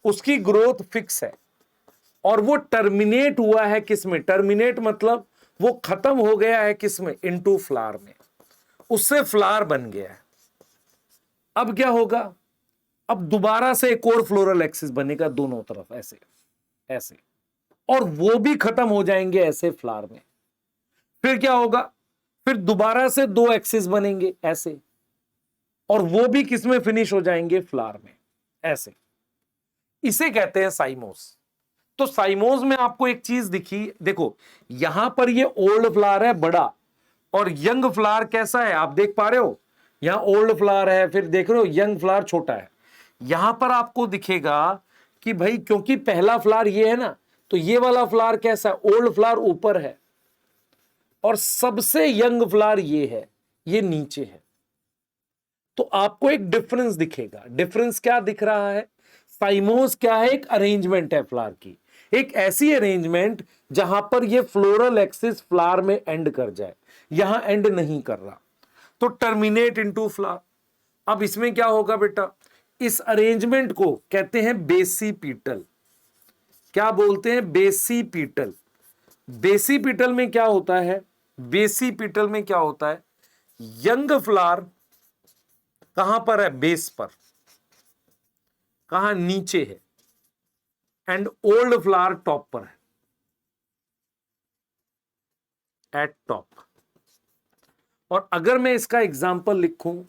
उसकी ग्रोथ फिक्स है, और वो टर्मिनेट हुआ है किसमें? टर्मिनेट मतलब वो खत्म हो गया है किसमें? इनटू फ्लावर में। उससे फ्लावर बन गया है। अब क्या होगा? अब दोबारा से एक और फ्लोरल एक्सिस बनेगा दोनों तरफ, ऐसे ऐसे, और वो भी खत्म हो जाएंगे ऐसे फ्लावर में। फिर क्या होगा? फिर दोबारा से दो एक्सिस बनेंगे ऐसे, और वो भी किसमें फिनिश हो जाएंगे? फ्लावर में, ऐसे। इसे कहते हैं साइमोस। तो साइमोस में आपको एक चीज दिखी, देखो यहां पर ये ओल्ड फ्लावर है बड़ा, और यंग फ्लावर कैसा है आप देख पा रहे हो? यहां ओल्ड फ्लावर है, फिर देख रहे हो यंग फ्लावर छोटा है। यहां पर आपको दिखेगा कि भाई क्योंकि पहला फ्लावर ये है ना, तो ये वाला फ्लावर कैसा है? ओल्ड फ्लावर ऊपर है, और सबसे यंग फ्लावर ये है, ये नीचे है। तो आपको एक डिफरेंस दिखेगा। डिफरेंस क्या दिख रहा है? साइमोस क्या है? एक अरेंजमेंट है फ्लावर की, एक ऐसी अरेंजमेंट जहां पर ये फ्लोरल एक्सिस फ्लावर में एंड कर जाए, यहां एंड नहीं कर रहा, तो टर्मिनेट इनटू फ्लावर। अब इसमें क्या होगा बेटा? इस अरेंजमेंट को कहते हैं बेसिपीटल। क्या बोलते हैं? बेसिपीटल। बेसिपीटल में क्या होता है? बेसिपीटल में क्या होता है? यंग फ्लावर कहां पर है? बेस पर। कहां? नीचे है। एंड ओल्ड फ्लावर टॉप पर है, एट टॉप। और अगर मैं इसका एग्जाम्पल लिखूं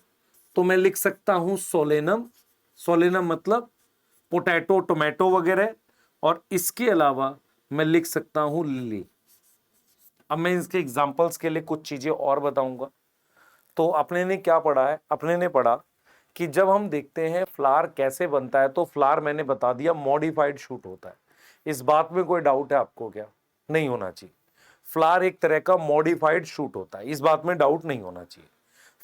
तो मैं लिख सकता हूं सोलेनम। सोलेनम मतलब पोटैटो, टोमेटो वगैरह। और इसके अलावा मैं लिख सकता हूं लिली। अब मैं इसके एग्जाम्पल्स के लिए कुछ चीजें और बताऊंगा। तो अपने ने क्या पढ़ा है? अपने ने पढ़ा कि जब हम देखते हैं फ्लावर कैसे बनता है, तो फ्लावर मैंने बता दिया मॉडिफाइड शूट होता है। इस बात में कोई डाउट है आपको क्या? नहीं होना चाहिए। फ्लावर एक तरह का मॉडिफाइड शूट होता है, इस बात में डाउट नहीं होना चाहिए।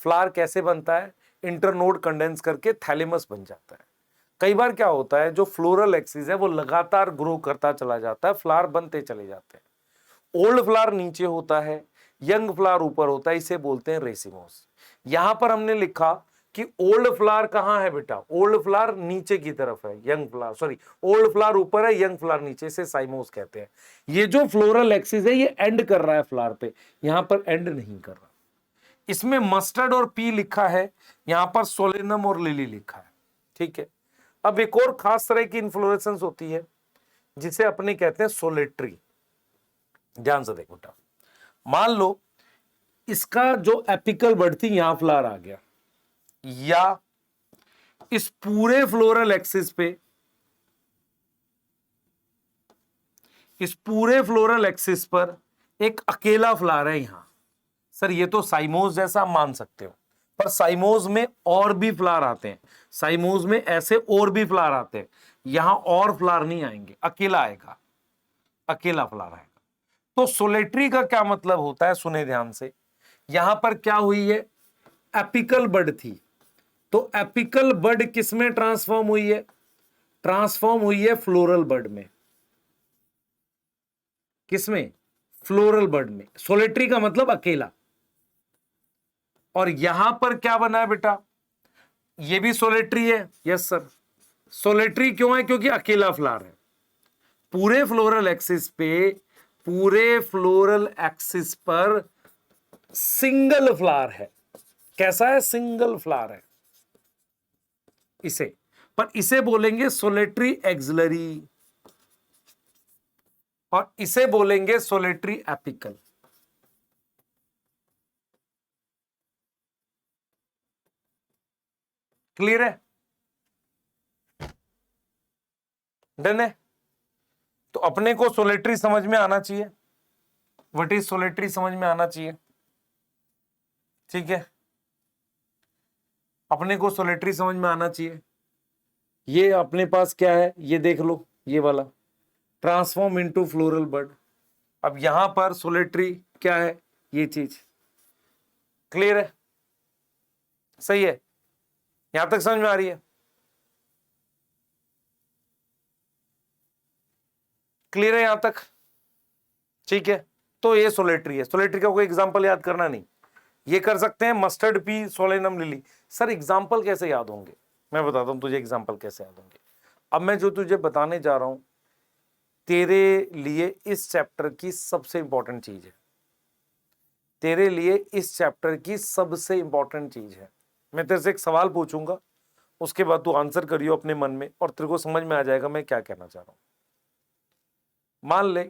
फ्लावर कैसे बनता है, इंटरनोड कंडेंस करके थैलेमस बन जाता है। कई बार क्या होता है, जो फ्लोरल एक्सिस है वो लगातार ग्रो करता चला जाता है, फ्लावर बनते चले जाते हैं। ओल्ड फ्लावर नीचे होता है, यंग फ्लावर ऊपर होता है, इसे बोलते हैं रेसिमोस। यहां पर हमने लिखा कि ओल्ड फ्लावर कहां है बेटा, ओल्ड फ्लावर नीचे की तरफ है, young flower sorry old flower ऊपर है, यंग फ्लावर नीचे, से साइमोस कहते हैं। ये जो फ्लोरल एक्सिस है ये एंड कर रहा है फ्लावर पे, यहां पर एंड नहीं कर रहा। इसमें मस्टर्ड और पी लिखा है, यहां पर सोलेनम और लिली लिखा है, ठीक है। अब एक और खास तरह की इन्फ्लोरेसेंस होती है जिसे अपने कहते हैं सोलेट्री। ध्यान से देखो बेटा, मान लो इसका जो एपिकल बड थी यहां फ्लावर आ गया, या इस पूरे फ्लोरल एक्सिस पे, इस पूरे फ्लोरल एक्सिस पर एक अकेला फ्लावर है यहां। सर ये तो साइमोस जैसा आप मान सकते हो, पर साइमोस में और भी फ्लावर आते हैं, साइमोस में ऐसे और भी फ्लावर आते हैं, यहां और फ्लावर नहीं आएंगे, अकेला आएगा, अकेला फ्लावर आएगा। तो सोलेट्री का क्या मतलब होता है, सुने ध्यान से। यहां पर क्या हुई है, एपिकल बड थी, तो एपिकल बड किसमें ट्रांसफॉर्म हुई है, ट्रांसफॉर्म हुई है फ्लोरल बड में। किसमें, फ्लोरल बड में। सोलेट्री का मतलब अकेला। और यहां पर क्या बना है बेटा, ये भी सोलेट्री है, यस सर। सोलेट्री क्यों है, क्योंकि अकेला फ्लावर है। पूरे फ्लोरल एक्सिस पे, पूरे फ्लोरल एक्सिस पर सिंगल फ्लावर है। कैसा है, सिंगल फ्लावर है इसे, पर इसे बोलेंगे सोलेट्री एक्सिलरी और इसे बोलेंगे सोलेट्री एपिकल। क्लियर है, डन है। तो अपने को सोलेट्री समझ में आना चाहिए, व्हाट इज सोलेट्री समझ में आना चाहिए, ठीक है। अपने को सोलेट्री समझ में आना चाहिए। ये अपने पास क्या है, ये देख लो, ये वाला ट्रांसफॉर्म इनटू फ्लोरल बड। अब यहां पर सोलेट्री क्या है, ये चीज। क्लियर है, सही है, यहां तक समझ में आ रही है, क्लियर है यहां तक, ठीक है। तो ये सोलेट्री है। सोलेट्री का कोई एग्जांपल याद करना नहीं, ये कर सकते हैं mustard P, Solanum lily. Sir example कैसे याद होंगे, मैं बताता हूं तुझे एग्जांपल कैसे याद होंगे। अब मैं जो तुझे बताने जा रहा हूं तेरे लिए इस चैप्टर की सबसे इंपॉर्टेंट चीज है, तेरे लिए इस चैप्टर की सबसे इंपॉर्टेंट चीज है। मैं तेरे से एक सवाल पूछूंगा, उसके बाद तू आंसर करियो अपने मन में और तेरे को समझ में आ जाएगा मैं क्या कहना चाह रहा हूं। मान ले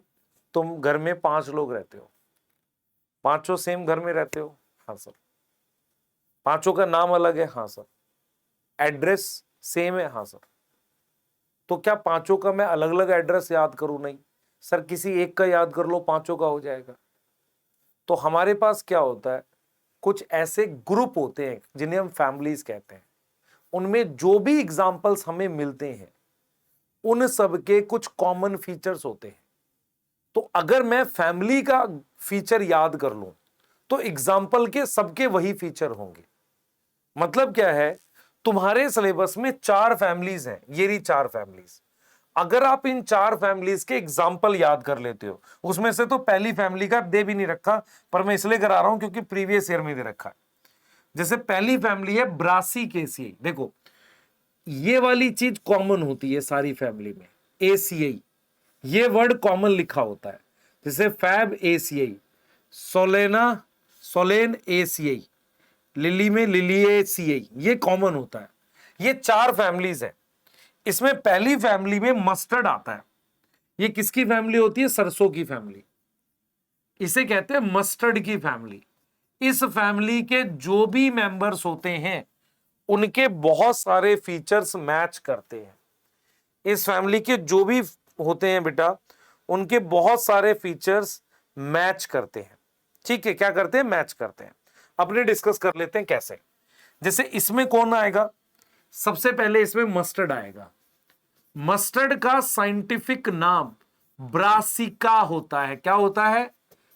तुम घर में 5 लोग रहते हो, पांचों सेम घर में रहते हो, हाँ सर। पांचों का नाम अलग है, हाँ सर। एड्रेस सेम है, हाँ सर। तो क्या पांचों का मैं अलग अलग एड्रेस याद करूं, नहीं सर, किसी एक का याद कर लो, पांचों का हो जाएगा। तो हमारे पास क्या होता है, कुछ ऐसे ग्रुप होते हैं जिन्हें हम फैमिलीज कहते हैं, उनमें जो भी एग्जाम्पल्स हमें मिलते हैं उन सब के कुछ कॉमन फीचर्स होते हैं। तो अगर मैं फैमिली का फीचर याद कर लूं तो एग्जाम्पल के सबके वही फीचर होंगे। मतलब क्या है, तुम्हारे सिलेबस में 4 फैमिलीज हैं, ये रही 4 फैमिलीज। अगर आप इन 4 फैमिलीज के एग्जाम्पल याद कर लेते हो, उसमें से तो पहली फैमिली का दे भी नहीं रखा, पर मैं इसलिए करा रहा हूं क्योंकि प्रीवियस ईयर में दे रखा है। जैसे पहली फैमिली है ब्रासिकेसियाई, देखो ये वाली चीज कॉमन होती है सारी फैमिली में, एसीआई, ये वर्ड कॉमन लिखा होता है। जैसे फैब एसीआई, सोलेना सोलेन एसीआई, लिली में लिलिएसियाई, ये कॉमन होता है। ये 4 फैमिलीज है। इसमें पहली फैमिली में मस्टर्ड आता है। ये किसकी फैमिली होती है, सरसों की फैमिली, इसे कहते हैं मस्टर्ड की फैमिली। इस फैमिली के जो भी मेंबर्स होते हैं उनके बहुत सारे फीचर्स मैच करते हैं। इस फैमिली के जो भी होते हैं बेटा, उनके बहुत सारे फीचर्स मैच करते हैं, ठीक है। क्या करते हैं, मैच करते हैं। अपने डिस्कस कर लेते हैं कैसे। जैसे इसमें कौन आएगा, सबसे पहले इसमें मस्टर्ड आएगा। मस्टर्ड का साइंटिफिक नाम ब्रासिका होता है। क्या होता है,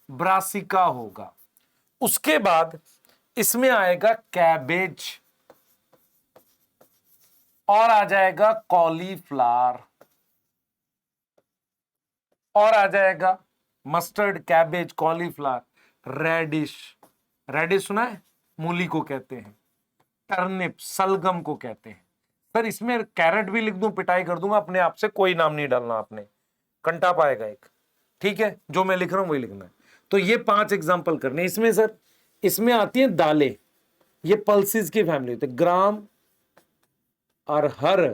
ब्रासिका होगा। उसके बाद इसमें आएगा कैबेज और आ जाएगा कॉलीफ्लावर और आ जाएगा mustard, cabbage, cauliflower, radish. Radish सुना है, मूली को कहते हैं। टर्निप, सलगम को कहते हैं। सर इसमें कैरेट भी लिख दूं, पिटाई कर दूंगा अपने आप से, कोई नाम नहीं डालना आपने, कंटा पाएगा एक। ठीक है, जो मैं लिख रहा हूं वही लिखना है। तो ये 5 एग्जाम्पल करने। इसमें सर, इसमें आती है दालें, ये पल्सेस की फैमिली होती है। ग्राम, अरहर,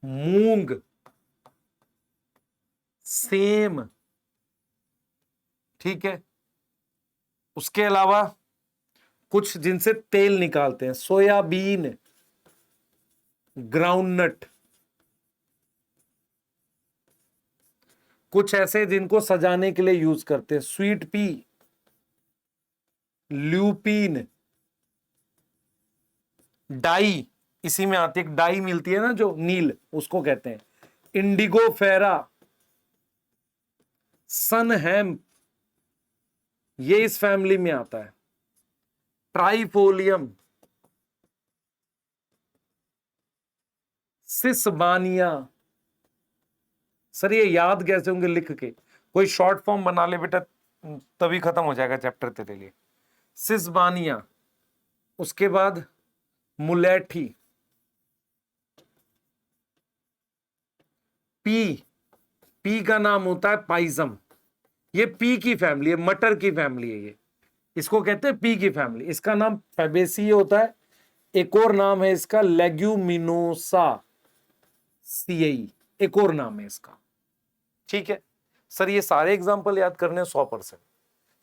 मूंग, सेम। ठीक है, उसके अलावा कुछ जिनसे तेल निकालते हैं, सोयाबीन, ग्राउंडनट। कुछ ऐसे जिनको सजाने के लिए यूज करते हैं, स्वीट पी, ल्यूपिन, डाई, इसी में आती है डाई मिलती है ना जो नील, उसको कहते हैं। इंडिगो फेरा, सन हेम्प, ये इस फैमिली में आता है। ट्राइफोलियम, सिसबानिया। सर ये याद कैसे होंगे लिख के, कोई शॉर्ट फॉर्म बना ले बेटा, तभी खत्म हो जाएगा चैप्टर तेरे लिए। सिसबानिया, उसके बाद मुलेठी, पी, पी का नाम होता है पाइजम। ये पी की फैमिली है, मटर की फैमिली है ये, इसको कहते हैं पी की फैमिली। इसका नाम फैबेसी होता है। एक और नाम है इसका लेग्यूमिनोसा सीई, एक और नाम है इसका। ठीक है सर, ये सारे एग्जांपल याद करने 100%,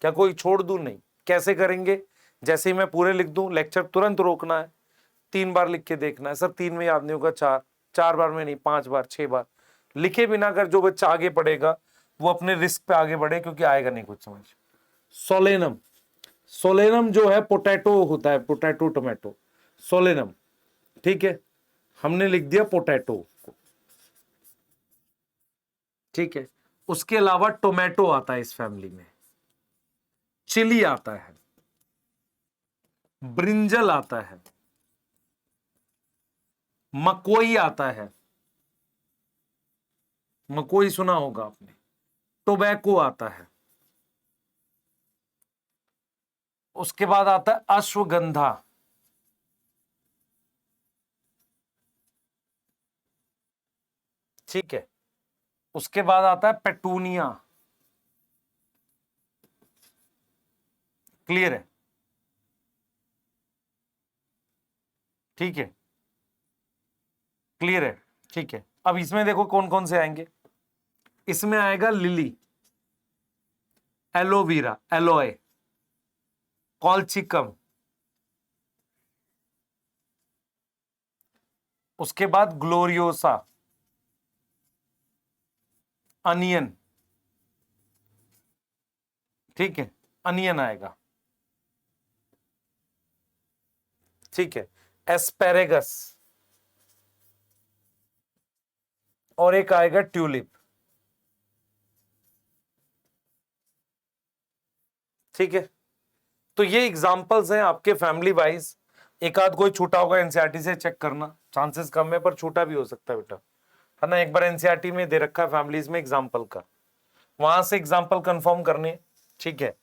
क्या कोई छोड़ दूं? नहीं। कैसे करेंगे? जैसे ही मैं पूरे लिख दूं, लेक्चर तुरंत रोकना है, 3 बार लिख के देखना है। सर 3 में याद नहीं होगा, 4 बार में नहीं, 5 बार, 6 बार लिखे बिना अगर जो बच्चा आगे पढ़ेगा वो अपने रिस्क पे आगे बढ़े, क्योंकि आएगा नहीं कुछ समझ। सोलेनम, सोलेनम जो है पोटैटो होता है, पोटैटो टोमेटो, सोलेनम। ठीक है, हमने लिख दिया पोटैटो को। ठीक है, उसके अलावा टोमेटो आता है इस फैमिली में, चिली आता है, ब्रिंजल आता है, मकोई आता है, मकोई सुना होगा आपने, टोबैको आता है। उसके बाद आता है अश्वगंधा, ठीक है। उसके बाद आता है पेटूनिया। क्लियर है? ठीक है, क्लियर है? ठीक है, अब इसमें देखो कौन कौन से आएंगे। इसमें आएगा लिली, एलोवेरा, एलोए, कॉलचिकम। उसके बाद ग्लोरियोसा, अनियन। ठीक है, अनियन आएगा। ठीक है, एस्पेरेगस, और एक आएगा ट्यूलिप। ठीक है, तो ये एग्जांपल्स हैं आपके फैमिली वाइज। एक आध कोई छूटा होगा एनसीईआरटी से चेक करना, चांसेस कम है पर छूटा भी हो सकता है बेटा, है ना। एक बार एनसीईआरटी में दे रखा है फैमिलीज में एग्जांपल का, वहां से एग्जांपल कंफर्म करने। ठीक है,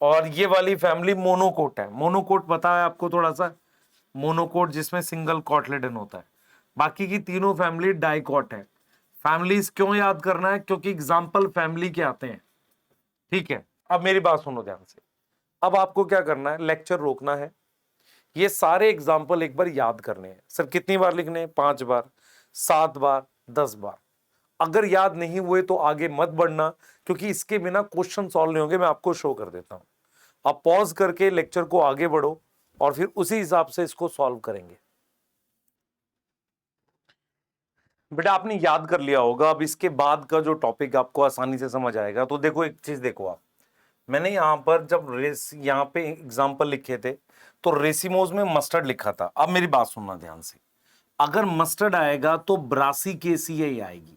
और ये वाली फैमिली मोनोकोट है। मोनोकोट पता है आपको थोड़ा सा, मोनोकोट जिसमें सिंगल कॉटलेडन होता है। बाकी की तीनों फैमिली डाइकॉट है। फैमिलीज क्यों याद करना है? क्योंकि एग्जाम्पल फैमिली के आते हैं। ठीक है, अब मेरी बात सुनो ध्यान से। अब आपको क्या करना है, लेक्चर रोकना है, ये सारे एग्जाम्पल एक बार याद करने हैं। सर कितनी बार लिखने हैं? 5 बार, 7 बार, 10 बार। अगर याद नहीं हुए तो आगे मत बढ़ना, क्योंकि इसके बिना क्वेश्चन सॉल्व नहीं होंगे। मैं आपको शो कर देता हूं, आप पॉज करके लेक्चर को आगे बढ़ो और फिर उसी हिसाब से इसको सॉल्व करेंगे। बेटा आपने याद कर लिया होगा, अब इसके बाद का जो टॉपिक आपको आसानी से समझ आएगा। तो देखो एक चीज देखो आप, मैंने यहां पर जब यहां पे एग्जांपल लिखे थे तो रेसिमोज में मस्टर्ड लिखा था। अब मेरी बात सुनना ध्यान से, अगर मस्टर्ड आएगा तो ब्रासिकेसियाई आएगी।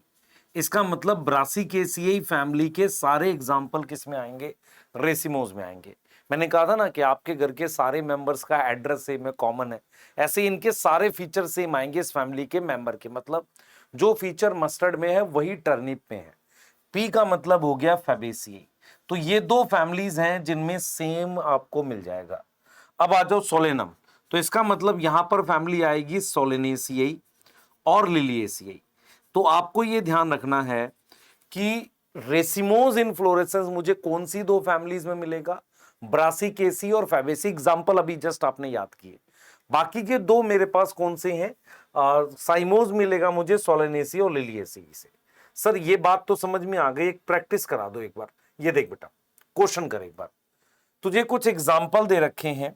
इसका मतलब ब्रासिकेसियाई फैमिली के सारे एग्जांपल किस में आएंगे? रेसिमोज में आएंगे। मैंने कहा था ना कि आपके घर के सारे मेंबर्स का एड्रेस सेम है, कॉमन है, ऐसे ही इनके सारे फीचर सेम आएंगे इस फैमिली के मेंबर के। मतलब जो फीचर मस्टर्ड में है वही टर्निप में है। पी का मतलब हो गया फैबेसिए। तो ये दो फैमिलीज हैं जिनमें सेम आपको मिल जाएगा। अब आ जाओ सोलेनम, तो इसका मतलब यहां पर फैमिली आएगी सोलेनेसियाई और लिलिएसियाई। तो आपको ये ध्यान रखना है कि रेसिमोज इनफ्लोरेसेंस मुझे कौन सी दो फैमिलीज में मिलेगा, ब्रासिकेसी और फैबेसी। एग्जांपल अभी जस्ट आपने याद किए। बाकी के दो मेरे पास कौन से हैं, साइमोज मिलेगा मुझे सोलेनेसी और लिलिएसी से। सर ये बात तो समझ में आ गई, एक प्रैक्टिस करा दो एक बार। ये देख बेटा, क्वेश्चन कर एक बार। तुझे कुछ एग्जाम्पल दे रखे हैं,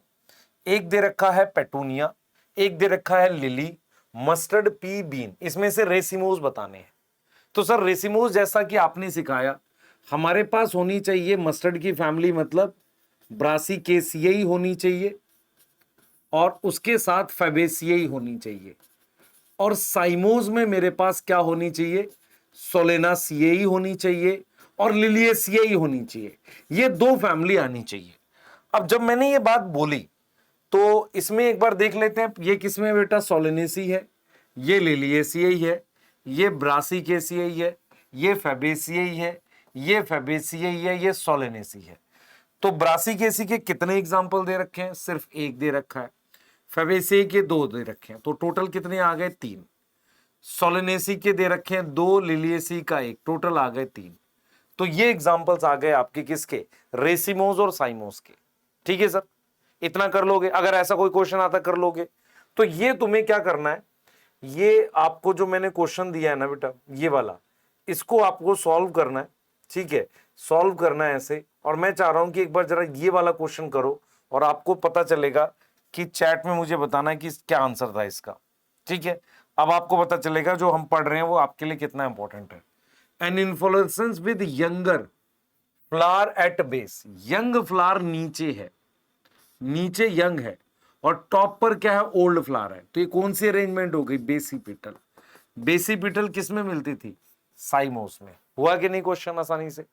एक दे रखा है पेटूनिया, एक दे रखा है लिली, मस्टर्ड, पी, बीन। इसमें से रेसिमोज बताने हैं। तो सर रेसिमोज जैसा कि आपने सिखाया, हमारे पास होनी चाहिए मस्टर्ड की फैमिली, मतलब ब्रासिकेसियाई होनी चाहिए और उसके साथ फैबेसियाई होनी चाहिए। और साइमोज में मेरे पास क्या होनी चाहिए, सोलेनासियाई होनी चाहिए और लिलिएसियाई होनी चाहिए। ये दो फैमिली आनी चाहिए। अब जब मैंने ये बात बोली तो इसमें एक बार देख लेते हैं, ये किसमें बेटा, सोलेनेसी है, ये लिलिएसियाई है, ये ब्रासिकेसियाई है, ये फैबेसियाई है, ये फैबेसियाई है, ये सोलेनेसी है। तो ब्रासिकेसी के कितने एग्जाम्पल दे रखे हैं, सिर्फ एक दे रखा है। फैबेसियाई के दो दे रखे हैं, तो टोटल कितने आ गए, तीन। सोलेनेसी के दे रखे हैं दो, लिलिएसी का एक, टोटल आ गए तीन। तो ये एग्जाम्पल्स आ गए आपके किसके, रेसिमोज और साइमोज के। ठीक है सर, इतना कर लोगे। अगर ऐसा कोई क्वेश्चन आता कर लोगे। तो ये तुम्हें क्या करना है, ये आपको जो मैंने क्वेश्चन दिया है ना बेटा, ये वाला, इसको आपको सॉल्व करना है। ठीक है, सॉल्व करना है ऐसे। और मैं चाह रहा हूं कि एक बार जरा ये वाला क्वेश्चन करो और आपको पता चलेगा कि चैट में मुझे बताना है कि क्या आंसर था इसका। ठीक है, अब आपको पता चलेगा जो हम पढ़ रहे हैं वो आपके लिए कितना इंपॉर्टेंट है। An inflorescence with younger flower at base, young flower नीचे है, नीचे यंग है और टॉप पर क्या है, ओल्ड फ्लावर है। तो ये कौन सी अरेंजमेंट हो गई, बेसिपिटल। बेसिपिटल किस में मिलती थी, साइमोस में। हुआ कि नहीं क्वेश्चन आसानी से,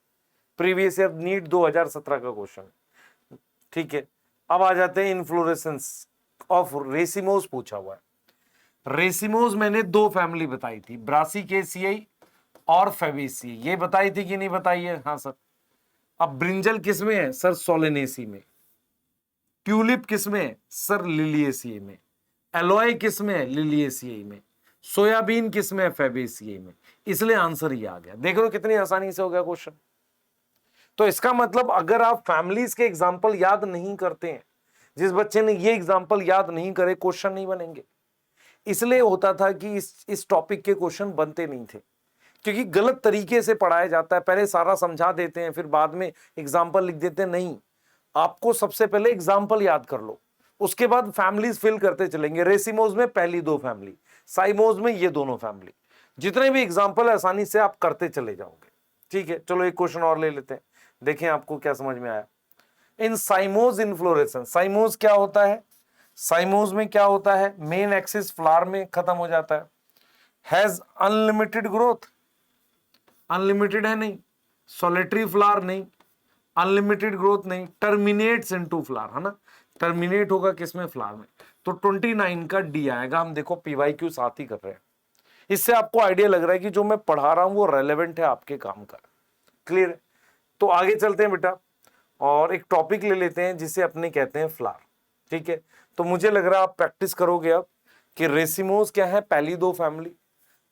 प्रीवियस ईयर नीट 2017 का क्वेश्चन। ठीक है, अब आ जाते हैं इन्फ्लोरेसेंस ऑफ रेसिमोस पूछा हुआ है। रेसिमोस मैंने दो फैमिली बताई थी, ब्रासिकेसियाई और फैबेसियाई। ये बताई थी कि नहीं बताई है, हाँ सर। अब ब्रिंजल किस में है सर, सोलेनेसी में। ट्यूलिप किस में है सर, लिलिएसियाई में। एलोय किस में है, लिलिएसियाई में। सोयाबीन किस में है, फैबेसियाई में। इसलिए आंसर ये आ गया। देख लो कितनी आसानी से हो गया क्वेश्चन। तो इसका मतलब अगर आप फैमिलीज के एग्जाम्पल याद नहीं करते हैं, जिस बच्चे ने ये एग्जाम्पल याद नहीं करे, क्वेश्चन नहीं बनेंगे। इसलिए होता था कि इस टॉपिक के क्वेश्चन बनते नहीं थे, क्योंकि गलत तरीके से पढ़ाया जाता है। पहले सारा समझा देते हैं, फिर बाद में एग्जाम्पल लिख देते हैं। नहीं, आपको सबसे पहले एग्जाम्पल याद कर लो, उसके बाद फैमिलीज फिल करते चलेंगे। रेसिमोज में पहली दो फैमिली, साइमोज में ये दोनों फैमिली। जितने भी एग्जाम्पल आसानी से आप करते चले जाओगे। ठीक है, चलो एक क्वेश्चन और ले लेते हैं, देखें आपको क्या समझ में आया। इन साइमोज इन्फ्लोरेसेंस, साइमोज क्या होता है, साइमोज में क्या होता है, मेन एक्सिस फ्लावर में खत्म हो जाता है। हैज अनलिमिटेड ग्रोथ, अनलिमिटेड है नहीं। सोलिटरी फ्लावर नहीं, अनलिमिटेड ग्रोथ नहीं। टर्मिनेट्स इनटू फ्लावर, है ना, टर्मिनेट होगा किसमें, फ्लावर में। तो 29 का डी आएगा। हम देखो पीवाईक्यू साथ ही कर रहे हैं, इससे आपको आइडिया लग रहा है कि जो मैं पढ़ा रहा हूं वो रेलेवेंट है आपके काम का। क्लियर है, तो आगे चलते हैं बेटा और एक टॉपिक ले लेते हैं जिसे अपने कहते हैं फ्लावर। ठीक है, तो मुझे लग रहा है आप प्रैक्टिस करोगे अब कि रेसिमोज क्या है, पहली दो फैमिली,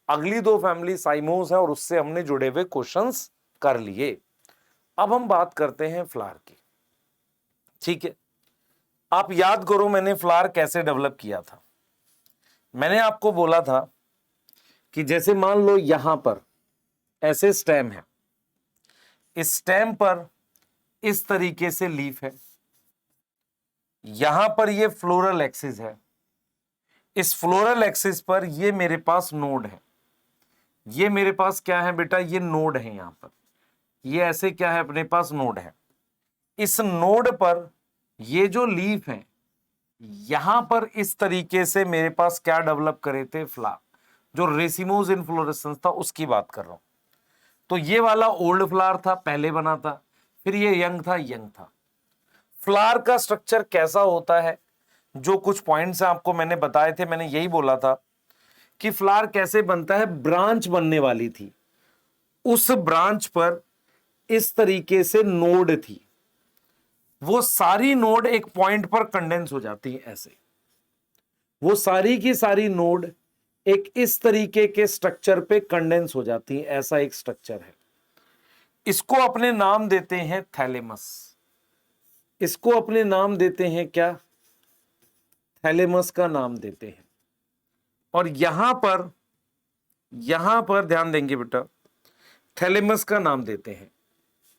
अगली दो फैमिली साइमोज है और उससे हमने जुड़े हुए क्वेश्चंस कर लिए। अब हम बात करते हैं फ्लावर की। ठीक है, आप याद करो मैंने फ्लावर कैसे डेवलप किया था। मैंने आपको बोला था कि जैसे मान लो यहां पर ऐसे स्टेम है, इस स्टेम पर इस तरीके से लीफ है, यहां पर ये फ्लोरल एक्सिस है, इस फ्लोरल एक्सिस पर ये मेरे पास नोड है। ये मेरे पास क्या है बेटा, ये नोड है। यहां पर ये ऐसे क्या है, अपने पास नोड है। इस नोड पर ये जो लीफ है, यहां पर इस तरीके से मेरे पास क्या डेवलप करे थे, फ्लावर। जो रेसिमोज इन्फ्लोरेसेंस था उसकी बात कर रहा हूं। तो ये वाला ओल्ड फ्लावर था, पहले बना था, फिर ये यंग था। फ्लावर का स्ट्रक्चर कैसा होता है, जो कुछ पॉइंट्स आपको मैंने बताए थे, मैंने यही बोला था कि फ्लावर कैसे बनता है, ब्रांच बनने वाली थी, उस ब्रांच पर इस तरीके से नोड थी, वो सारी नोड एक पॉइंट पर कंडेंस हो जाती है ऐसे, वो सारी की सारी नोड एक इस तरीके के स्ट्रक्चर पे कंडेंस हो जाती है, ऐसा एक स्ट्रक्चर है। इसको अपने नाम देते हैं थैलेमस, इसको अपने नाम देते हैं क्या, थैलेमस का नाम देते हैं। और यहां पर ध्यान देंगे बेटा, थैलेमस का नाम देते हैं,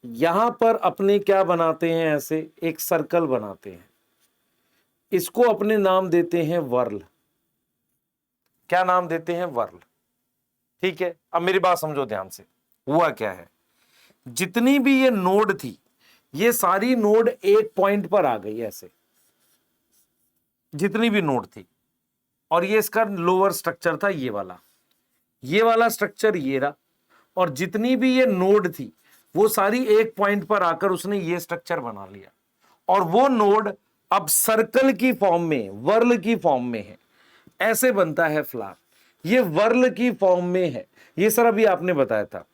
यहां पर अपने क्या बनाते हैं, ऐसे एक सर्कल बनाते हैं, इसको अपने नाम देते हैं वर्ल। क्या नाम देते हैं, वर्ल। ठीक है, अब मेरी बात समझो ध्यान से, हुआ क्या है, जितनी भी ये नोड थी, ये सारी नोड एक पॉइंट पर आ गई ऐसे, जितनी भी नोड थी, और ये इसका लोअर स्ट्रक्चर था, ये वाला स्ट्रक्चर ये रहा, और जितनी भी ये नोड थी वो सारी एक पॉइंट पर आकर उसने ये स्ट्रक्चर बना लिया, और वो नोड अब सर्कल की फॉर्म में, वर्ल की फॉर्म में है, ऐसे बनता है फ्लावर। ये वर्ल की फॉर्म में है, ये सर अभी आपने बताया था।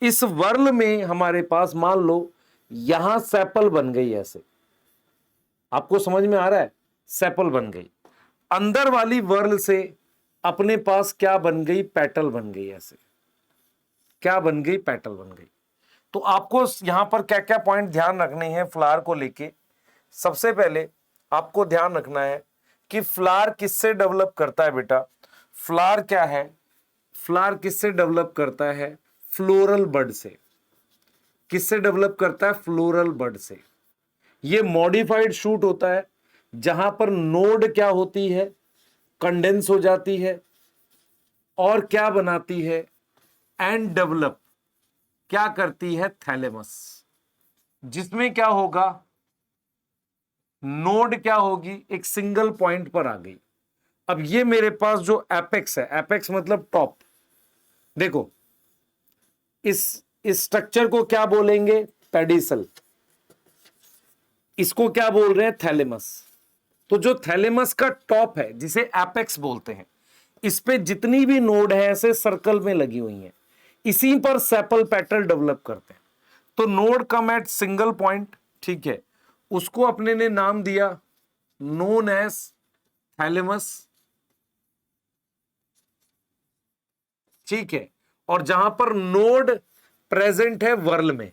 इस वर्ल में हमारे पास मान लो यहां सेपल बन गई ऐसे, आपको समझ में आ रहा है, सेपल बन गई, अंदर वाली वर्ल से अपने पास क्या बन गई, पेटल बन गई ऐसे, क्या बन गई, पेटल बन गई। तो आपको यहां पर क्या क्या पॉइंट ध्यान रखने हैं फ्लावर को लेके। सबसे पहले आपको ध्यान रखना है कि फ्लावर किससे डेवलप करता है बेटा, फ्लावर क्या है, फ्लावर किससे डेवलप करता है, फ्लोरल बड से। किससे डेवलप करता है, फ्लोरल बड से। ये मॉडिफाइड शूट होता है, जहां पर नोड क्या होती है, कंडेंस हो जाती है, और क्या बनाती है, एंड डेवलप क्या करती है, थैलेमस, जिसमें क्या होगा, नोड क्या होगी, एक सिंगल पॉइंट पर आ गई। अब ये मेरे पास जो एपेक्स है, एपेक्स मतलब टॉप, देखो इस स्ट्रक्चर को क्या बोलेंगे, पेडिसल, इसको क्या बोल रहे हैं, थैलेमस। तो जो थैलेमस का टॉप है, जिसे एपेक्स बोलते हैं, इस पे जितनी भी नोड है ऐसे सर्कल में लगी हुई हैं, इसी पर सेपल पेटल डेवलप करते हैं। तो नोड कम एट सिंगल पॉइंट, ठीक है, उसको अपने ने नाम दिया नोन एज थैलेमस, ठीक है, और जहां पर नोड प्रेजेंट है वर्ल में,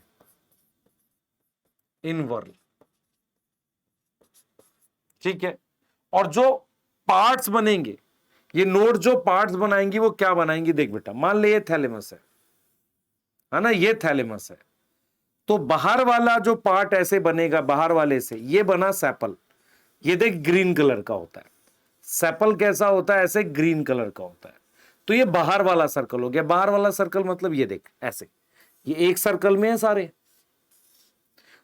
इन वर्ल, ठीक है, और जो पार्ट्स बनेंगे, ये नोड जो पार्ट्स बनाएंगी वो क्या बनाएंगी, देख बेटा, मान ले ये थैलेमस है ना, ये थैलेमस है, तो बाहर वाला जो पार्ट ऐसे बनेगा, बाहर वाले से ये बना सेपल, ये देख ग्रीन कलर का होता है, सेपल कैसा होता है, ऐसे ग्रीन कलर का होता है। तो ये बाहर वाला सर्कल हो गया, बाहर वाला सर्कल मतलब ये देख ऐसे, ये एक सर्कल में है सारे,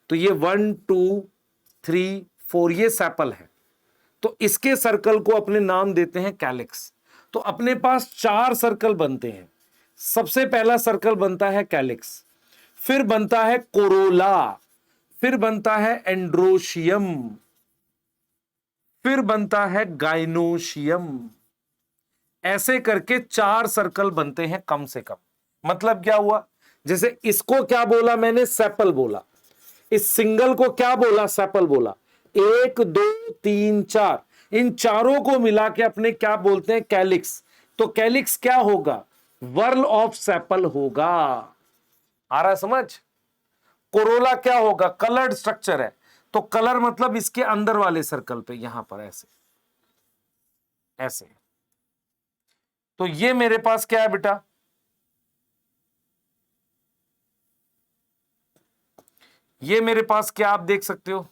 तो ये 1 2 3 4 ये सेपल है, तो इसके सर्कल को अपने नाम देते हैं कैलिक्स। तो अपने पास 4 सर्कल बनते हैं, सबसे पहला सर्कल बनता है कैलिक्स, फिर बनता है कोरोला, फिर बनता है एंड्रोशियम, फिर बनता है गाइनोशियम, ऐसे करके 4 सर्कल बनते हैं कम से कम। मतलब क्या हुआ, जैसे इसको क्या बोला मैंने, सेपल बोला, इस सिंगल को क्या बोला, सेपल बोला, 1 2 3 4, इन चारों को मिला के अपने क्या बोलते हैं, कैलिक्स। तो कैलिक्स क्या होगा, वर्ल ऑफ सेपल होगा। आ रहा है समझ। कोरोला क्या होगा, कलर्ड स्ट्रक्चर है, तो कलर मतलब इसके अंदर वाले सर्कल पे, यहां पर ऐसे ऐसे। तो ये मेरे पास क्या है बेटा, ये मेरे पास क्या आप देख सकते हो,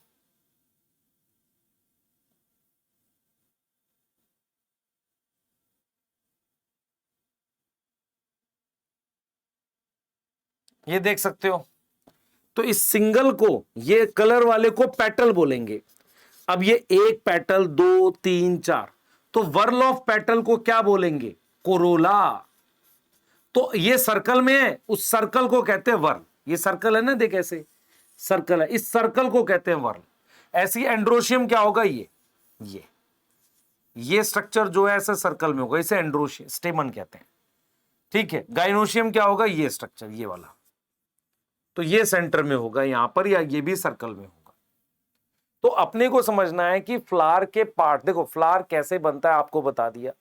ये देख सकते हो। तो इस सिंगल को, ये कलर वाले को पेटल बोलेंगे। अब ये एक पेटल, 2 3 4, तो वर्ल ऑफ पेटल को क्या बोलेंगे, कोरोला। तो ये सर्कल में है, उस सर्कल को कहते हैं वर्ल। ये सर्कल है ना, देख ऐसे, सर्कल है, इस सर्कल को कहते हैं वर्ल। ऐसी एंड्रोशियम क्या होगा, ये स्ट्रक्चर जो है ऐसे सर्कल में होगा, इसे एंड्रोशियम स्टेमन कहते हैं, ठीक है। गाइनोशियम क्या होगा, ये स्ट्रक्चर ये वाला, तो ये सेंटर में होगा यहां पर, या ये भी सर्कल में होगा। तो अपने को समझना है कि फ्लावर के पार्ट, देखो फ्लावर कैसे बनता है आपको बता दिया।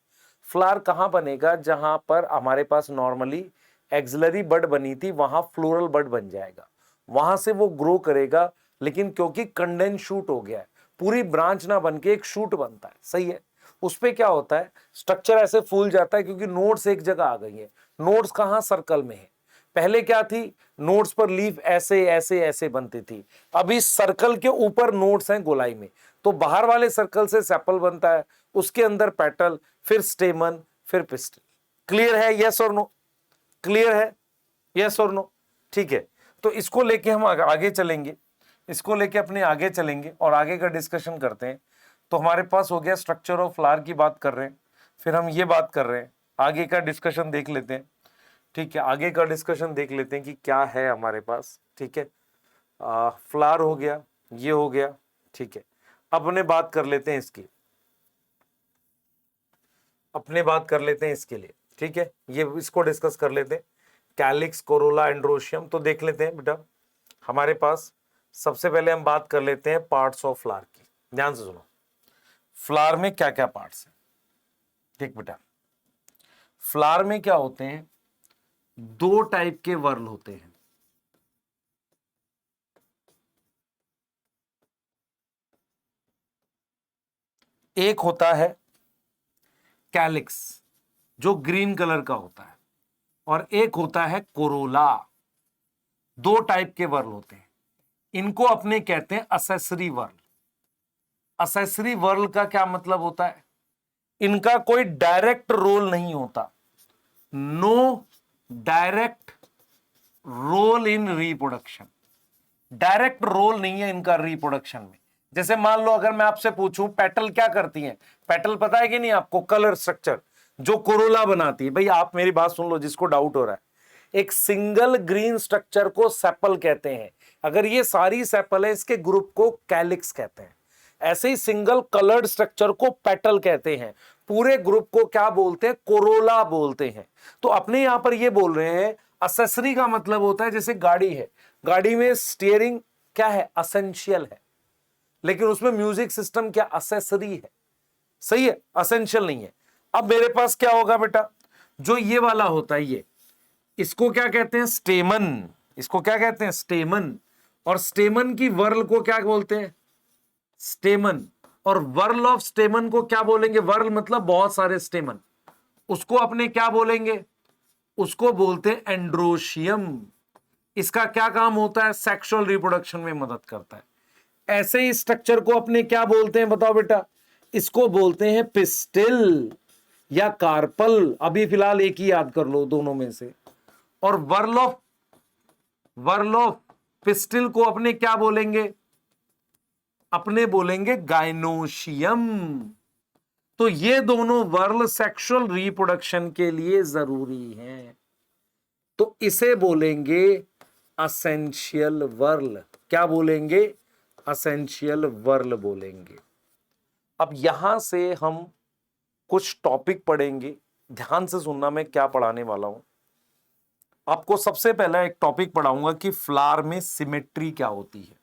फ्लावर कहां बनेगा, जहां पर हमारे पास नॉर्मली एक्सिलरी बड बनी थी वहां फ्लोरल बड बन जाएगा, वहां से वो ग्रो करेगा। लेकिन क्योंकि कंडेंस शूट हो गया है, पूरी ब्रांच ना बन के एक शूट बनता है, सही है। उस पे क्या होता है, स्ट्रक्चर ऐसे फूल जाता है क्योंकि नोड्स एक जगह आ गई है। नोड्स कहां, सर्कल में है। पहले क्या थी, नोड्स पर लीफ ऐसे ऐसे ऐसे बनती थी, अभी सर्कल के ऊपर नोड्स हैं गोलाई में, तो बाहर वाले सर्कल से सेपल बनता है, उसके अंदर पेटल, फिर स्टेमन, फिर पिस्टल। क्लियर है, यस और नो? क्लियर है, यस और नो? ठीक है, तो इसको लेके हम आगे चलेंगे, इसको लेके अपने आगे चलेंगे और आगे का डिस्कशन करते हैं। तो हमारे पास हो गया स्ट्रक्चर ऑफ फ्लावर की बात कर रहे हैं, फिर हम ये बात कर रहे हैं, आगे का डिस्कशन देख लेते हैं, ठीक है। आगे का डिस्कशन देख लेते हैं कि क्या है हमारे पास, ठीक है। फ्लावर हो गया, ये हो गया, ठीक है। अपने बात कर लेते हैं इसकी, अपने बात कर लेते हैं इसके लिए, ठीक है। ये इसको डिस्कस कर लेते हैं, कैलिक्स, कोरोला, एंड्रोशियम। तो देख लेते हैं बेटा, हमारे पास सबसे पहले हम बात कर लेते हैं पार्ट्स ऑफ फ्लावर की। ध्यान से सुनो, फ्लावर में क्या क्या पार्ट्स हैं, ठीक बेटा। फ्लावर में क्या होते हैं, दो टाइप के वर्ल होते हैं। एक होता है कैलिक्स जो ग्रीन कलर का होता है, और एक होता है कोरोला। दो टाइप के वर्ल होते हैं, इनको अपने कहते हैं असेसरी वर्ल। असेसरी वर्ल का क्या मतलब होता है, इनका कोई डायरेक्ट रोल नहीं होता, no direct role in reproduction. Direct role नहीं है इनका रिप्रोडक्शन में। जैसे मान लो अगर मैं आपसे पूछूं पेटल क्या करती हैं, पेटल पता है कि नहीं आपको, कलर स्ट्रक्चर जो कोरोला बनाती है। भाई आप मेरी बात सुन लो, जिसको डाउट हो रहा है, एक सिंगल ग्रीन स्ट्रक्चर को सेपल कहते हैं। अगर ये सारी सेपल है, इसके ग्रुप को कैलिक्स कहते हैं। ऐसे ही सिंगल कलर्ड स्ट्रक्चर को पेटल कहते हैं, पूरे ग्रुप को क्या बोलते हैं, कोरोला बोलते हैं। तो अपने यहां पर ये बोल रहे हैं असेसरी का मतलब होता है, जैसे गाड़ी है, गाड़ी में स्टीयरिंग क्या है, असेंशियल है, लेकिन उसमें म्यूजिक सिस्टम क्या, असेसरी है, सही है, असेंशियल नहीं है। अब मेरे पास क्या होगा बेटा, जो ये वाला होता है, ये इसको क्या कहते हैं, स्टेमन। इसको क्या कहते हैं, स्टेमन। और स्टेमन की वर्ल को क्या बोलते हैं, स्टेमन। और वर्ल ऑफ स्टेमन को क्या बोलेंगे, वर्ल मतलब बहुत सारे स्टेमन, उसको अपने क्या बोलेंगे, उसको बोलते हैं एंड्रोशियम। इसका क्या काम होता है, सेक्सुअल रिप्रोडक्शन में मदद करता है। ऐसे ही स्ट्रक्चर को अपने क्या बोलते हैं, बताओ बेटा, इसको बोलते हैं पिस्टिल या कार्पल। अभी फिलहाल एक ही याद कर लो दोनों में से। और वर्ल ऑफ पिस्टिल को अपने क्या बोलेंगे, अपने बोलेंगे गाइनोशियम। तो ये दोनों वर्ल सेक्सुअल रिप्रोडक्शन के लिए जरूरी हैं, तो इसे बोलेंगे असेंशियल वर्ल। क्या बोलेंगे, असेंशियल वर्ल बोलेंगे। अब यहां से हम कुछ टॉपिक पढ़ेंगे, ध्यान से सुनना मैं क्या पढ़ाने वाला हूं। आपको सबसे पहला एक टॉपिक पढ़ाऊंगा कि फ्लावर में सिमेट्री क्या होती है।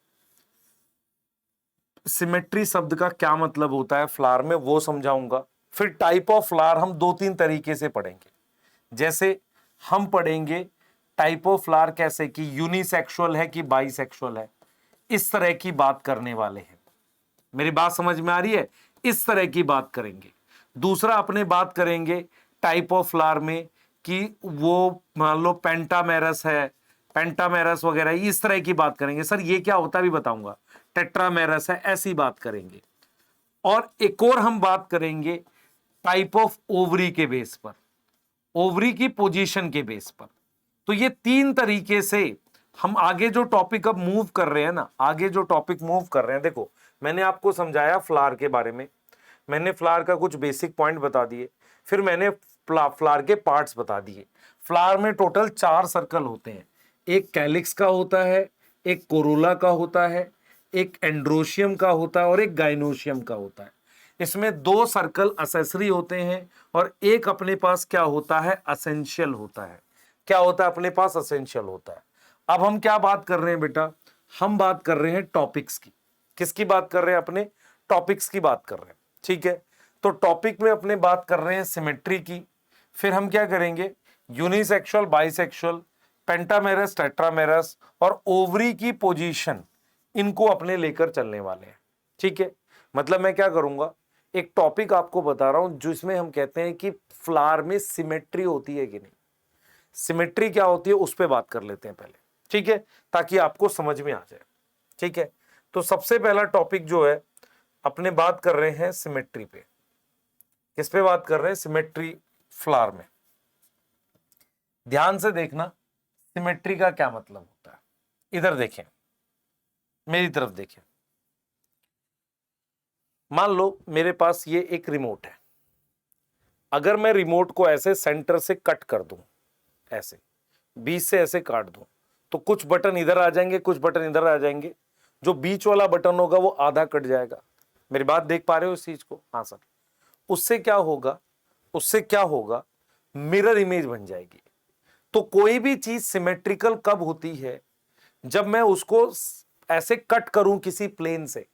सिमेट्री शब्द का क्या मतलब होता है फ्लावर में, वो समझाऊंगा। फिर टाइप ऑफ फ्लावर हम दो तीन तरीके से पढ़ेंगे। जैसे हम पढ़ेंगे टाइप ऑफ फ्लावर कैसे, कि यूनिसेक्सुअल है कि बाइसेक्सुअल है, इस तरह की बात करने वाले हैं। मेरी बात समझ में आ रही है, इस तरह की बात करेंगे। दूसरा अपने बात करेंगे टाइप ऑफ फ्लावर में कि वो मान लो पेंटामेरस है, पेंटामेरस वगैरह, इस तरह की बात करेंगे। सर ये क्या होता है भी बताऊंगा, टेट्रामेरस है, ऐसी बात करेंगे। और एक और हम बात करेंगे टाइप ऑफ ओवरी के बेस पर, ओवरी की पोजीशन के बेस पर। तो ये तीन तरीके से हम आगे जो टॉपिक अब मूव कर रहे हैं ना, आगे जो टॉपिक मूव कर रहे हैं, देखो मैंने आपको समझाया फ्लावर के बारे में, मैंने फ्लावर का कुछ बेसिक पॉइंट बता दिए, फिर मैंने फ्लावर के पार्ट्स बता दिए। फ्लावर में टोटल 4 सर्कल होते हैं, एक कैलिक्स का होता है, एक कोरोला का होता है, एक एंड्रोशियम का होता है और एक गाइनोशियम का होता है। इसमें 2 सर्कल असेसरी होते हैं और एक अपने पास क्या होता है, असेंशियल होता है। क्या होता है अपने पास, असेंशियल होता है। अब हम क्या बात कर रहे हैं बेटा, हम बात कर रहे हैं टॉपिक्स की। किसकी बात कर रहे हैं, अपने टॉपिक्स की बात कर रहे हैं, ठीक है। तो टॉपिक में अपने बात कर रहे हैं सिमेट्री की, फिर हम क्या करेंगे, यूनिसेक्सुअल, बाइसेक्सुअल, पेंटामेरस, टेट्रामेरस और ओवरी की पोजीशन, इनको अपने लेकर चलने वाले हैं, ठीक है। मतलब मैं क्या करूंगा, एक टॉपिक आपको बता रहा हूं जिसमें हम कहते हैं कि फ्लावर में सिमेट्री होती है कि नहीं, सिमेट्री क्या होती है उस पर बात कर लेते हैं पहले, ठीक है, ताकि आपको समझ में आ जाए, ठीक है। तो सबसे पहला टॉपिक जो है अपने बात कर रहे हैं सिमेट्री पे। किस पे बात कर रहे हैं, सिमेट्री फ्लावर में। ध्यान से देखना सिमेट्री का क्या मतलब होता है। इधर देखें, मेरी तरफ देखें। मान लो मेरे पास ये एक रिमोट है, अगर मैं रिमोट को ऐसे सेंटर से कट कर दूं, ऐसे बीच से ऐसे काट दूं, तो कुछ बटन इधर आ जाएंगे, कुछ बटन इधर आ जाएंगे। जो बीच वाला बटन होगा वो आधा कट जाएगा। मेरी बात देख पा रहे हो इस चीज को, हाँ सर। उससे क्या होगा, उससे क्या होगा, मिरर इमेज बन जाएगी। तो कोई भी चीज सिमेट्रिकल कब होती है, जब मैं उसको ऐसे कट करूं किसी प्लेन से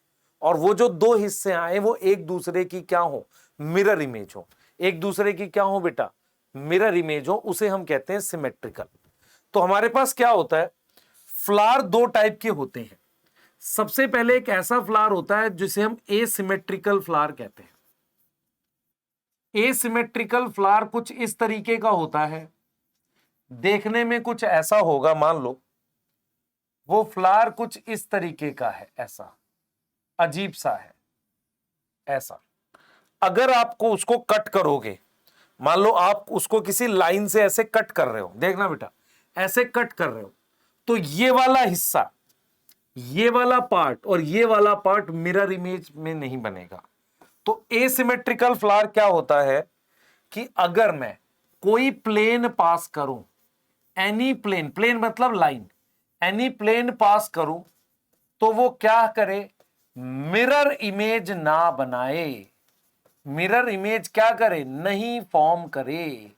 और वो जो 2 हिस्से आए वो एक दूसरे की क्या हो, मिरर इमेज हो। एक दूसरे की क्या हो बेटा, मिरर इमेज हो, उसे हम कहते हैं सिमेट्रिकल। तो हमारे पास क्या होता है, फ्लावर 2 टाइप के होते हैं। सबसे पहले एक ऐसा फ्लावर होता है जिसे हम एसिमेट्रिकल फ्लावर कहते हैं। एसिमेट्रिकल फ्लावर कुछ इस तरीके का होता है, देखने में कुछ ऐसा होगा, मान लो वो फ्लावर कुछ इस तरीके का है, ऐसा अजीब सा है, ऐसा। अगर आपको उसको कट करोगे, मान लो आप उसको किसी लाइन से ऐसे कट कर रहे हो, देखना बेटा ऐसे कट कर रहे हो, तो ये वाला हिस्सा, ये वाला पार्ट और ये वाला पार्ट मिरर इमेज में नहीं बनेगा। तो एसिमेट्रिकल फ्लावर क्या होता है कि अगर मैं कोई प्लेन पास करूं, एनी प्लेन, प्लेन मतलब लाइन, एनी प्लेन पास करूं, तो वो क्या करे, मिरर इमेज ना बनाए। मिरर इमेज क्या करे, नहीं फॉर्म करे।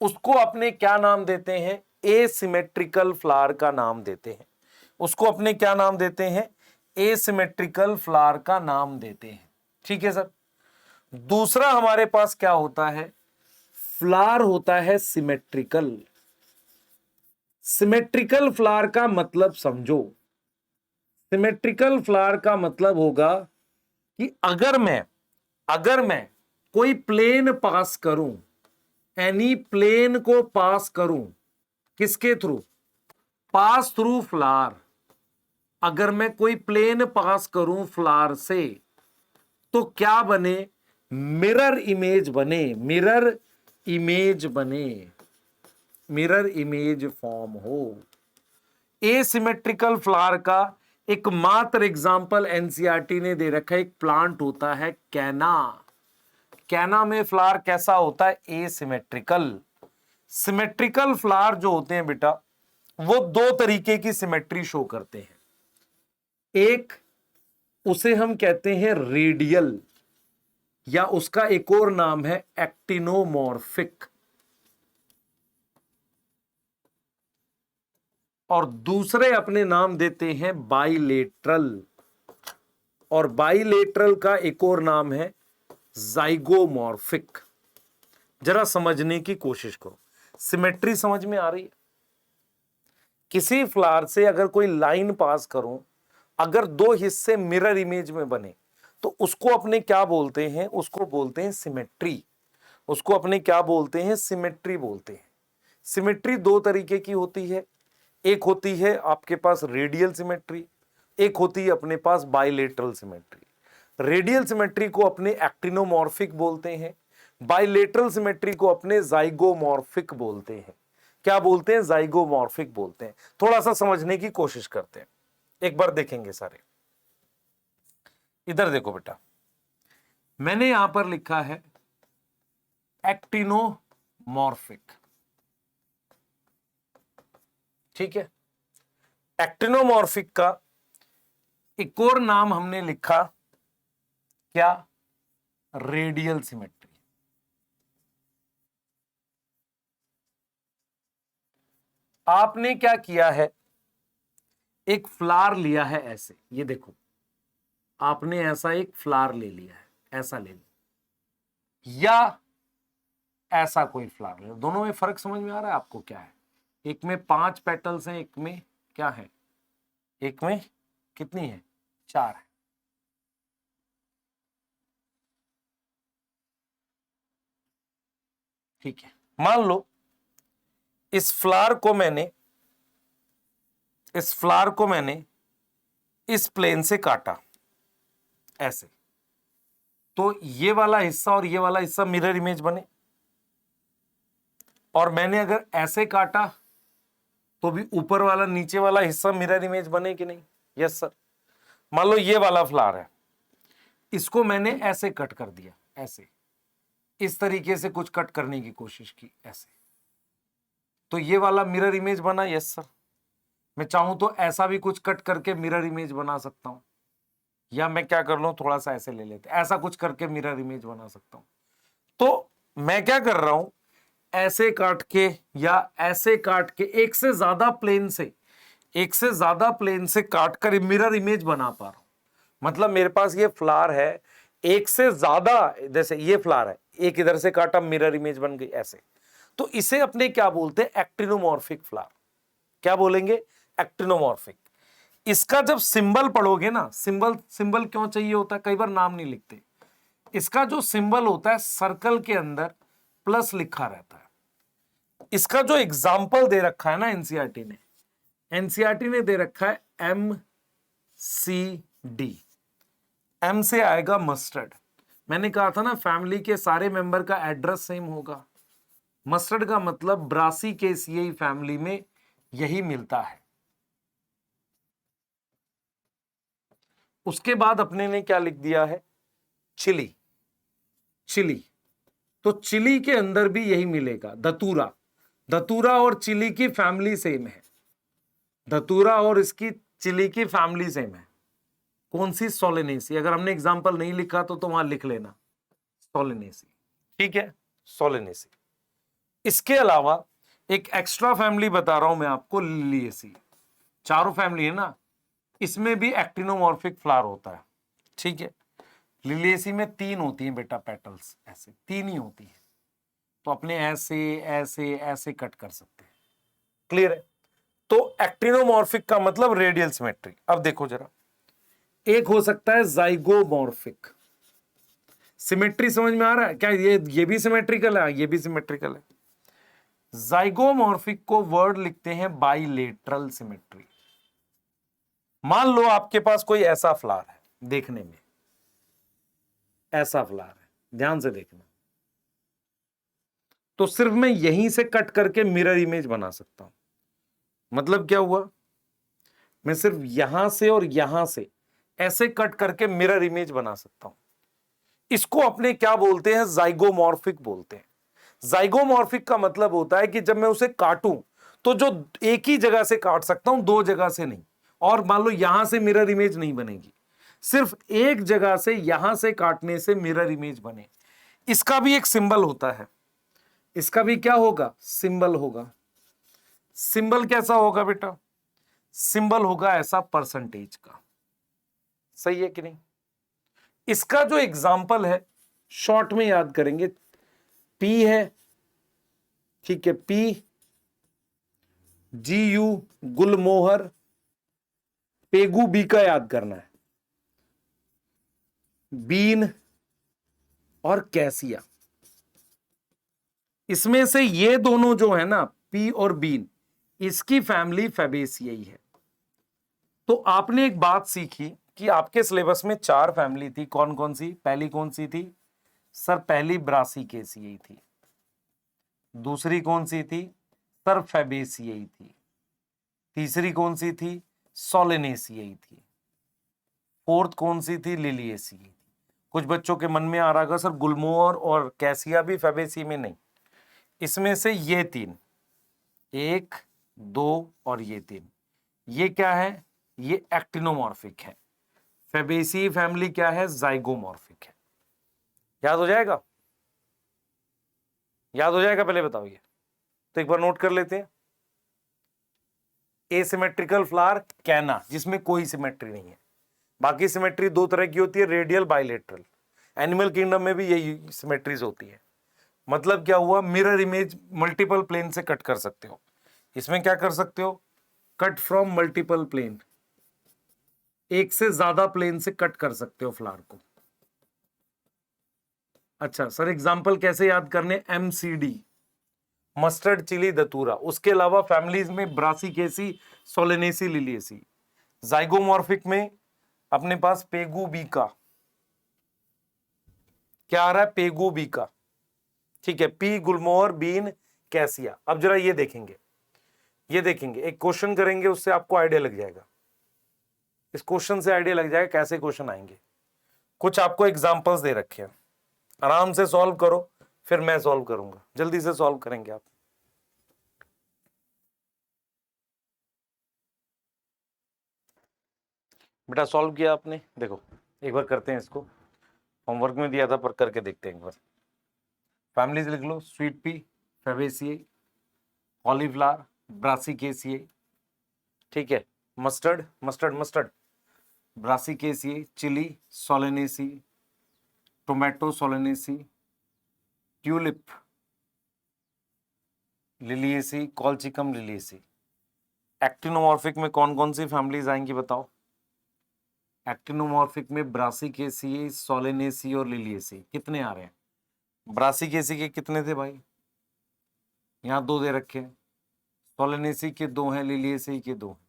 उसको अपने क्या नाम देते हैं, एसिमेट्रिकल फ्लावर का नाम देते हैं। उसको अपने क्या नाम देते हैं, एसिमेट्रिकल फ्लावर का नाम देते हैं, ठीक है सर। दूसरा हमारे पास क्या होता है, फ्लावर होता है सिमेट्रिकल। सिमेट्रिकल फ्लावर का मतलब समझो, सिमेट्रिकल फ्लावर का मतलब होगा कि अगर मैं कोई प्लेन पास करूं, एनी प्लेन को पास करूं, किसके थ्रू, पास थ्रू फ्लावर। अगर मैं कोई प्लेन पास करूं फ्लावर से, तो क्या बने, मिरर इमेज बने, मिरर इमेज बने, मिरर इमेज फॉर्म हो। एसिमेट्रिकल फ्लावर का एक मात्र एग्जाम्पल एनसीईआरटी ने दे रखा है, एक प्लांट होता है कैना। कैना में फ्लावर कैसा होता है, एसिमेट्रिकल। सिमेट्रिकल फ्लावर जो होते हैं बेटा, वो 2 तरीके की सिमेट्री शो करते हैं। एक, उसे हम कहते हैं रेडियल, या उसका एक और नाम है एक्टिनोमॉर्फिक, और दूसरे अपने नाम देते हैं बाइलेटरल, और बाइलेटरल का एक और नाम है जाइगोमॉर्फिक। जरा समझने की कोशिश करो, सिमेट्री समझ में आ रही है। किसी फ्लावर से अगर कोई लाइन पास करूं, अगर 2 हिस्से मिरर इमेज में बने, तो उसको अपने क्या बोलते हैं, उसको बोलते हैं सिमेट्री। उसको अपने क्या बोलते हैं, सिमेट्री बोलते हैं। सिमेट्री 2 तरीके की होती है, एक होती है आपके पास रेडियल सिमेट्री, एक होती है अपने पास बाइलेटरल सिमेट्री। रेडियल सिमेट्री को अपने एक्टिनोमॉर्फिक बोलते हैं, बाइलेटरल सिमेट्री को अपने जाइगोमॉर्फिक बोलते हैं। क्या बोलते हैं, जाइगोमॉर्फिक बोलते हैं। थोड़ा सा समझने की कोशिश करते हैं, एक बार देखेंगे सारे। इधर देखो बेटा, मैंने यहां पर लिखा है एक्टिनोमॉर्फिक, ठीक है। एक्टिनोमॉर्फिक का एक और नाम हमने लिखा क्या, रेडियल सिमेट्री। आपने क्या किया है, एक फ्लावर लिया है ऐसे, ये देखो आपने ऐसा एक फ्लावर ले लिया है, ऐसा ले लिया, या ऐसा कोई फ्लावर ले, दोनों में फर्क समझ में आ रहा है आपको क्या है? एक में 5 पेटल्स हैं, एक में क्या है, एक में कितनी है, 4 है। ठीक है, मान लो इस फ्लावर को मैंने इस प्लेन से काटा ऐसे, तो ये वाला हिस्सा और ये वाला हिस्सा मिरर इमेज बने, और मैंने अगर ऐसे काटा तो भी ऊपर वाला नीचे वाला हिस्सा मिरर इमेज बने कि नहीं? Yes sir. मान लो ये वाला फ्लावर है, इसको मैंने ऐसे कट कर दिया, ऐसे इस तरीके से कुछ कट करने की कोशिश की ऐसे, तो ये वाला मिरर इमेज बना। Yes sir. मैं चाहूं तो ऐसा भी कुछ कट करके मिरर इमेज बना सकता हूं, या मैं क्या कर लूं, थोड़ा सा ऐसे ले लेते, ऐसा कुछ करके मिरर इमेज बना सकता हूं। तो मैं क्या कर रहा हूं, ऐसे काट के या ऐसे काट के एक से ज्यादा प्लेन से काट कर मिरर इमेज बना पा रहा हूं। मतलब मेरे पास ये फ्लावर है, एक से ज्यादा, जैसे ये फ्लावर है, एक इधर से काटा मिरर इमेज बन गई ऐसे, तो इसे अपने क्या बोलते हैं, एक्टिनोमॉर्फिक फ्लावर। क्या बोलेंगे, एक्टिनोमॉर्फिक। इसका जब सिंबल पढ़ोगे ना, सिंबल क्यों चाहिए होता है, कई बार नाम नहीं लिखते। इसका जो सिंबल होता है, सर्कल के अंदर प्लस लिखा रहता है। इसका जो एग्जाम्पल दे रखा है ना एनसीईआरटी ने दे रखा है MCD। M से आएगा मस्टर्ड। मैंने कहा था ना, फैमिली के सारे मेंबर का एड्रेस सेम होगा। मस्टर्ड का मतलब ब्रासिकेसिएई फैमिली में यही मिलता है। उसके बाद अपने ने क्या लिख दिया है, चिली। तो चिली के अंदर भी यही मिलेगा, धतूरा और चिली की फैमिली सेम है। धतूरा और इसकी चिली की फैमिली सेम है। कौन सी, सोलेनेसी। अगर हमने एग्जांपल नहीं लिखा तो वहां लिख लेना सोलेनेसी। ठीक है, सोलेनेसी। इसके अलावा एक एक्स्ट्रा फैमिली बता रहा हूं मैं आपको, लिलिएसी। चारों फैमिली है ना, इसमें भी एक्टिनोमॉर्फिक फ्लावर होता है। ठीक है, लिलिएसी में 3 होती हैं बेटा पेटल्स, ऐसे 3 ही होती है, तो अपने ऐसे ऐसे ऐसे कट कर सकते हैं। क्लियर है? तो एक्टिनोमॉर्फिक का मतलब रेडियल सिमेट्री। अब देखो जरा, एक हो सकता है जाइगोमॉर्फिक। सिमेट्री समझ में आ रहा है क्या? ये भी सिमेट्रिकल है, ये भी सिमेट्रिकल है। जाइगोमॉर्फिक को वर्ड लिखते हैं बाइलेटरल सिमेट्री। मान लो आपके पास कोई ऐसा फ्लावर है, देखने में ऐसा फ्लावर है, ध्यान से देखना, तो सिर्फ मैं यहीं से कट करके मिरर इमेज बना सकता हूं। मतलब क्या हुआ, मैं सिर्फ यहां से और यहां से ऐसे कट करके मिरर इमेज बना सकता हूं। इसको अपने क्या बोलते हैं, जाइगोमॉर्फिक बोलते हैं। जाइगोमॉर्फिक का मतलब होता है कि जब मैं उसे काटूं तो जो एक ही जगह से काट सकता हूं, 2 जगह से नहीं। और मान लो यहां से मिरर इमेज नहीं बनेगी, सिर्फ एक जगह से, यहां से काटने से मिरर इमेज बने। इसका भी एक सिंबल होता है, इसका भी क्या होगा, सिंबल होगा। सिंबल कैसा होगा बेटा, सिंबल होगा ऐसा परसेंटेज का। सही है कि नहीं? इसका जो एग्जाम्पल है, शॉर्ट में याद करेंगे, पी है, ठीक है, पी, GU गुलमोहर, पेगू बी का याद करना है, बीन और कैसिया। इसमें से ये दोनों जो है ना, पी और बीन, इसकी फैमिली फैबेसियाई है। तो आपने एक बात सीखी कि आपके सिलेबस में 4 फैमिली थी, कौन कौन सी? पहली कौन सी थी सर? पहली ब्रासिकेसियाई थी। दूसरी कौन सी थी सर? फैबेसियाई थी। तीसरी कौन सी थी? सोलेनेसियाई थी। फोर्थ कौन सी थी? लिलिएसियाई। कुछ बच्चों के मन में आ रहा होगा सर गुलमोहर और कैसिया भी फैबेसी में? नहीं, इसमें से ये 3, 1, 2 और ये 3, ये क्या है, ये एक्टिनोमॉर्फिक है। फेबेसी फैमिली क्या है, जाइगोमॉर्फिक है। याद हो जाएगा, याद हो जाएगा, पहले बताओ ये तो एक बार नोट कर लेते हैं। एसिमेट्रिकल फ्लावर कैना, जिसमें कोई सिमेट्री नहीं है। बाकी सिमेट्री दो तरह की होती है, रेडियल, बाइलेटरल। एनिमल किंगडम में भी यही सिमेट्रीज होती है। मतलब क्या हुआ, मिरर इमेज मल्टीपल प्लेन से कट कर सकते हो। इसमें क्या कर सकते हो, कट फ्रॉम मल्टीपल प्लेन, एक से ज्यादा प्लेन से कट कर सकते हो फ्लावर को। अच्छा सर, एग्जांपल कैसे याद करने, एमसीडी, मस्टर्ड, चिली, दतूरा। उसके अलावा फैमिलीज में ब्रासिकेसी, सोलेनेसी, लिलिएसी। जाइगोमॉर्फिक में अपने पास पेगुबिका, क्या आ रहा है, पेगुबिका, ठीक है, पी गुलमोहर, बीन, कैसिया। अब जरा ये देखेंगे, ये देखेंगे, एक क्वेश्चन करेंगे, उससे आपको आइडिया लग जाएगा। इस क्वेश्चन से आइडिया लग जाएगा कैसे क्वेश्चन आएंगे। कुछ आपको एग्जांपल्स दे रखे हैं, आराम से सॉल्व करो, फिर मैं सॉल्व करूंगा, जल्दी से सॉल्व करेंगे आप। बेटा सॉल्व किया आपने, देखो एक बार करते हैं इसको, होमवर्क में दिया था पर करके देखते हैं एक बार। फैमिलीज लिख लो, स्वीट पी, फेबेसिए, कॉलीफ्लावर, ब्रासिकेसिए, ठीक है, मस्टर्ड, मस्टर्ड मस्टर्ड, ब्रासिकेसिए, चिली, सोलेनेसी, टोमेटो, सोलेनेसी, ट्यूलिप, लिलिएसी, कॉलचिकम, लिलिएसी। एक्टिनोमॉर्फिक में कौन कौन सी फैमिलीज आएंगी बताओ। एक्टिनोमॉर्फिक में ब्रासिकेसी, सोलेनेसी और लिलिएसी। कितने आ रहे हैं, ब्रासिकेसी के कितने थे भाई, यहाँ दो दे रखे हैं, सोलेनेसी के दो हैं, लिलिएसी के दो हैं,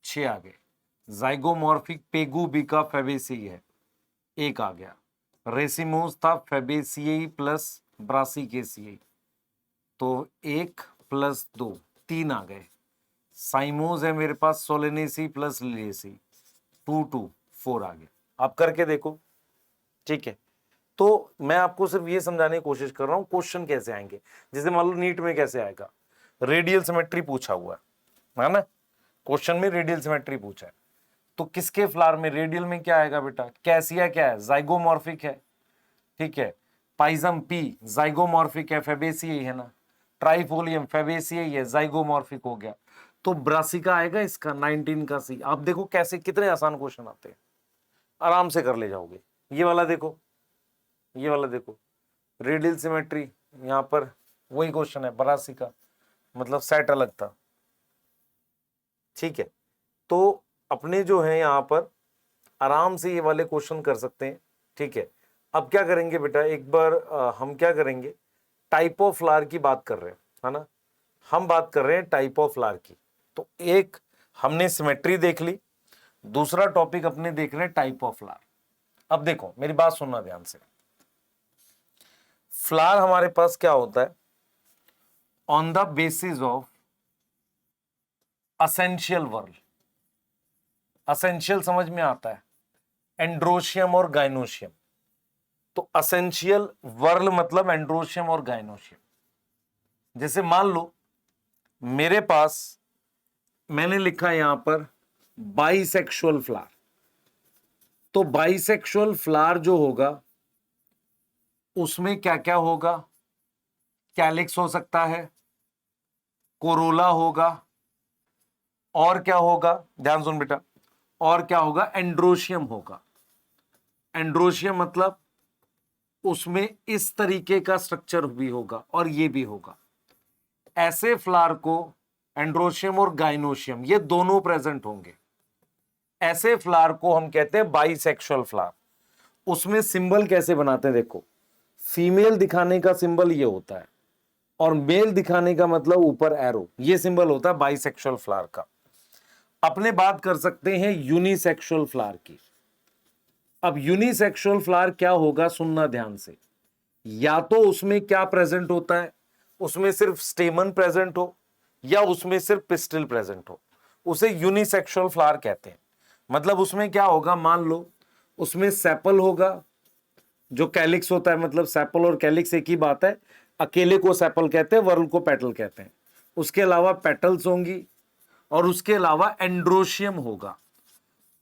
6 आ गए। जाइगोमॉर्फिक पेगुबिका फेबेसी है, एक आ गया। रेसिमोस था फेबेसिए प्लस ब्रासिकेसिए, तो 1 प्लस 2, 3 आ गए। साइमोस है मेरे पास, सोलेनेसी प्लस लिलिएसी, 2 2 4 आ गए। आप करके देखो, ठीक है। तो मैं आपको सिर्फ ये समझाने की कोशिश कर रहा हूं क्वेश्चन कैसे आएंगे। जैसे मान लो नीट में कैसे आएगा, रेडियल सिमेट्री पूछा हुआ है ना, क्वेश्चन में रेडियल सिमेट्री पूछा है, तो किसके फ्लावर में रेडियल में क्या आएगा बेटा, कैसिया क्या है, जाइगोमॉर्फिक है, ठीक है। पाइजम पी जाइगोमॉर्फिक है, फेबेसिए है ना। ट्राइफोलियम फेबेसिए है, जाइगोमॉर्फिक हो गया। तो ब्रासिका आएगा इसका 19 का सी। आप देखो कैसे, कितने आसान क्वेश्चन आते हैं, आराम से कर ले जाओगे। ये वाला देखो, ये वाला देखो, रेडियल सिमेट्री, यहाँ पर वही क्वेश्चन है, ब्रासिका, मतलब सेट अलग था, ठीक है। तो अपने जो है यहाँ पर आराम से ये वाले क्वेश्चन कर सकते हैं, ठीक है। अब क्या करेंगे बेटा, एक बार हम क्या करेंगे, टाइप ऑफ फ्लावर की बात कर रहे हैं, है ना, हम बात कर रहे हैं टाइप ऑफ फ्लावर की। तो एक हमने सिमेट्री देख ली, दूसरा टॉपिक अपने देख रहे हैं टाइप ऑफ फ्लावर। अब देखो मेरी बात सुनना ध्यान से, फ्लावर हमारे पास क्या होता है, on the basis of essential whorl. Essential समझ में आता है, एंड्रोशियम और गाइनोशियम। तो असेंशियल वर्ल मतलब एंड्रोशियम और गाइनोशियम। जैसे मान लो मेरे पास, मैंने लिखा यहां पर बाइसेक्सुअल फ्लावर, तो बाइसेक्सुअल फ्लावर जो होगा उसमें क्या क्या होगा, कैलिक्स हो सकता है, कोरोला होगा, और क्या होगा, ध्यान सुन बेटा, और क्या होगा, एंड्रोशियम होगा। एंड्रोशियम मतलब उसमें इस तरीके का स्ट्रक्चर भी होगा और ये भी होगा। ऐसे फ्लावर को एंड्रोशियम और गाइनोशियम ये दोनों प्रेजेंट होंगे। ऐसे फ्लावर को हम कहते हैं बाइसेक्सुअल फ्लावर। उसमें सिंबल कैसे बनाते हैं, देखो, फीमेल दिखाने का सिंबल ये होता है और मेल दिखाने का मतलब ऊपर एरो, ये सिंबल होता है बाइसेक्सुअल फ्लावर का। अपने बात कर सकते हैं यूनिसेक्सुअल फ्लावर की। अब यूनिसेक्सुअल फ्लावर क्या होगा, सुनना ध्यान से, या तो उसमें क्या प्रेजेंट होता है, उसमें सिर्फ स्टेमन प्रेजेंट हो या उसमें सिर्फ पिस्टिल प्रेजेंट हो, उसे यूनिसेक्सुअल फ्लावर कहते हैं। मतलब उसमें क्या होगा, मान लो उसमें सेपल होगा, जो कैलिक्स होता है, मतलब सेपल और कैलिक्स एक ही बात है, अकेले को सेपल कहते हैं, वर्ल को पेटल कहते हैं। उसके अलावा पेटल्स होंगी और उसके अलावा एंड्रोशियम होगा।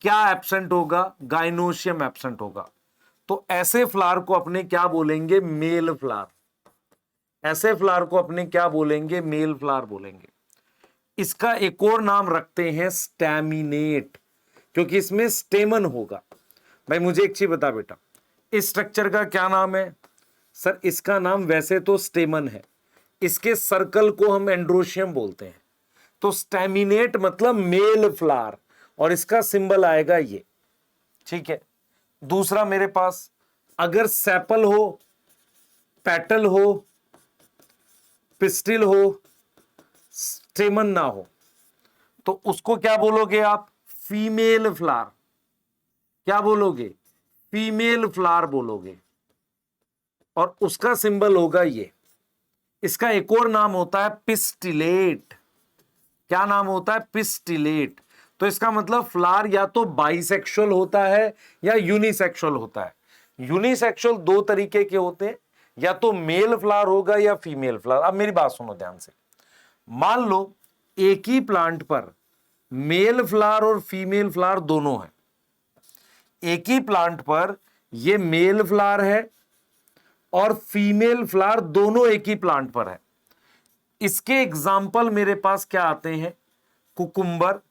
क्या एब्सेंट होगा? गाइनोशियम एब्सेंट होगा। तो ऐसे फ्लावर को अपने क्या बोलेंगे? Male flower. ऐसे फ्लावर को अपने क्या बोलेंगे? मेल फ्लावर बोलेंगे। इसका एक और नाम रखते हैं स्टैमिनेट, क्योंकि इसमें स्टेमन होगा। भाई मुझे एक चीज बता बेटा, इस स्ट्रक्चर का क्या नाम है? सर इसका नाम वैसे तो स्टेमन है, इसके सर्कल को हम एंड्रोशियम बोलते हैं। तो स्टैमिनेट मतलब मेल फ्लावर, और इसका सिंबल आएगा ये। ठीक है। दूसरा मेरे पास अगर सेपल हो, पेटल हो, पिस्टिल हो, स्टेमन ना हो, तो उसको क्या बोलोगे आप? Female flower. क्या बोलोगे? फीमेल फ्लावर बोलोगे। और उसका सिंबल होगा ये। इसका एक और नाम होता है पिस्टिलेट। क्या नाम होता है? पिस्टिलेट। तो इसका मतलब फ्लावर या तो बाइसेक्सुअल होता है या यूनिसेक्सुअल होता है। यूनिसेक्सुअल दो तरीके के होते हैं, या तो मेल फ्लावर होगा या फीमेल फ्लावर। अब मेरी बात सुनो ध्यान से। मान लो एक ही प्लांट पर मेल फ्लावर और फीमेल फ्लावर दोनों है। एक ही प्लांट पर ये मेल फ्लावर है और फीमेल फ्लावर दोनों एक ही प्लांट पर है। इसके एग्जाम्पल मेरे पास क्या आते हैं? कुकुम्बर।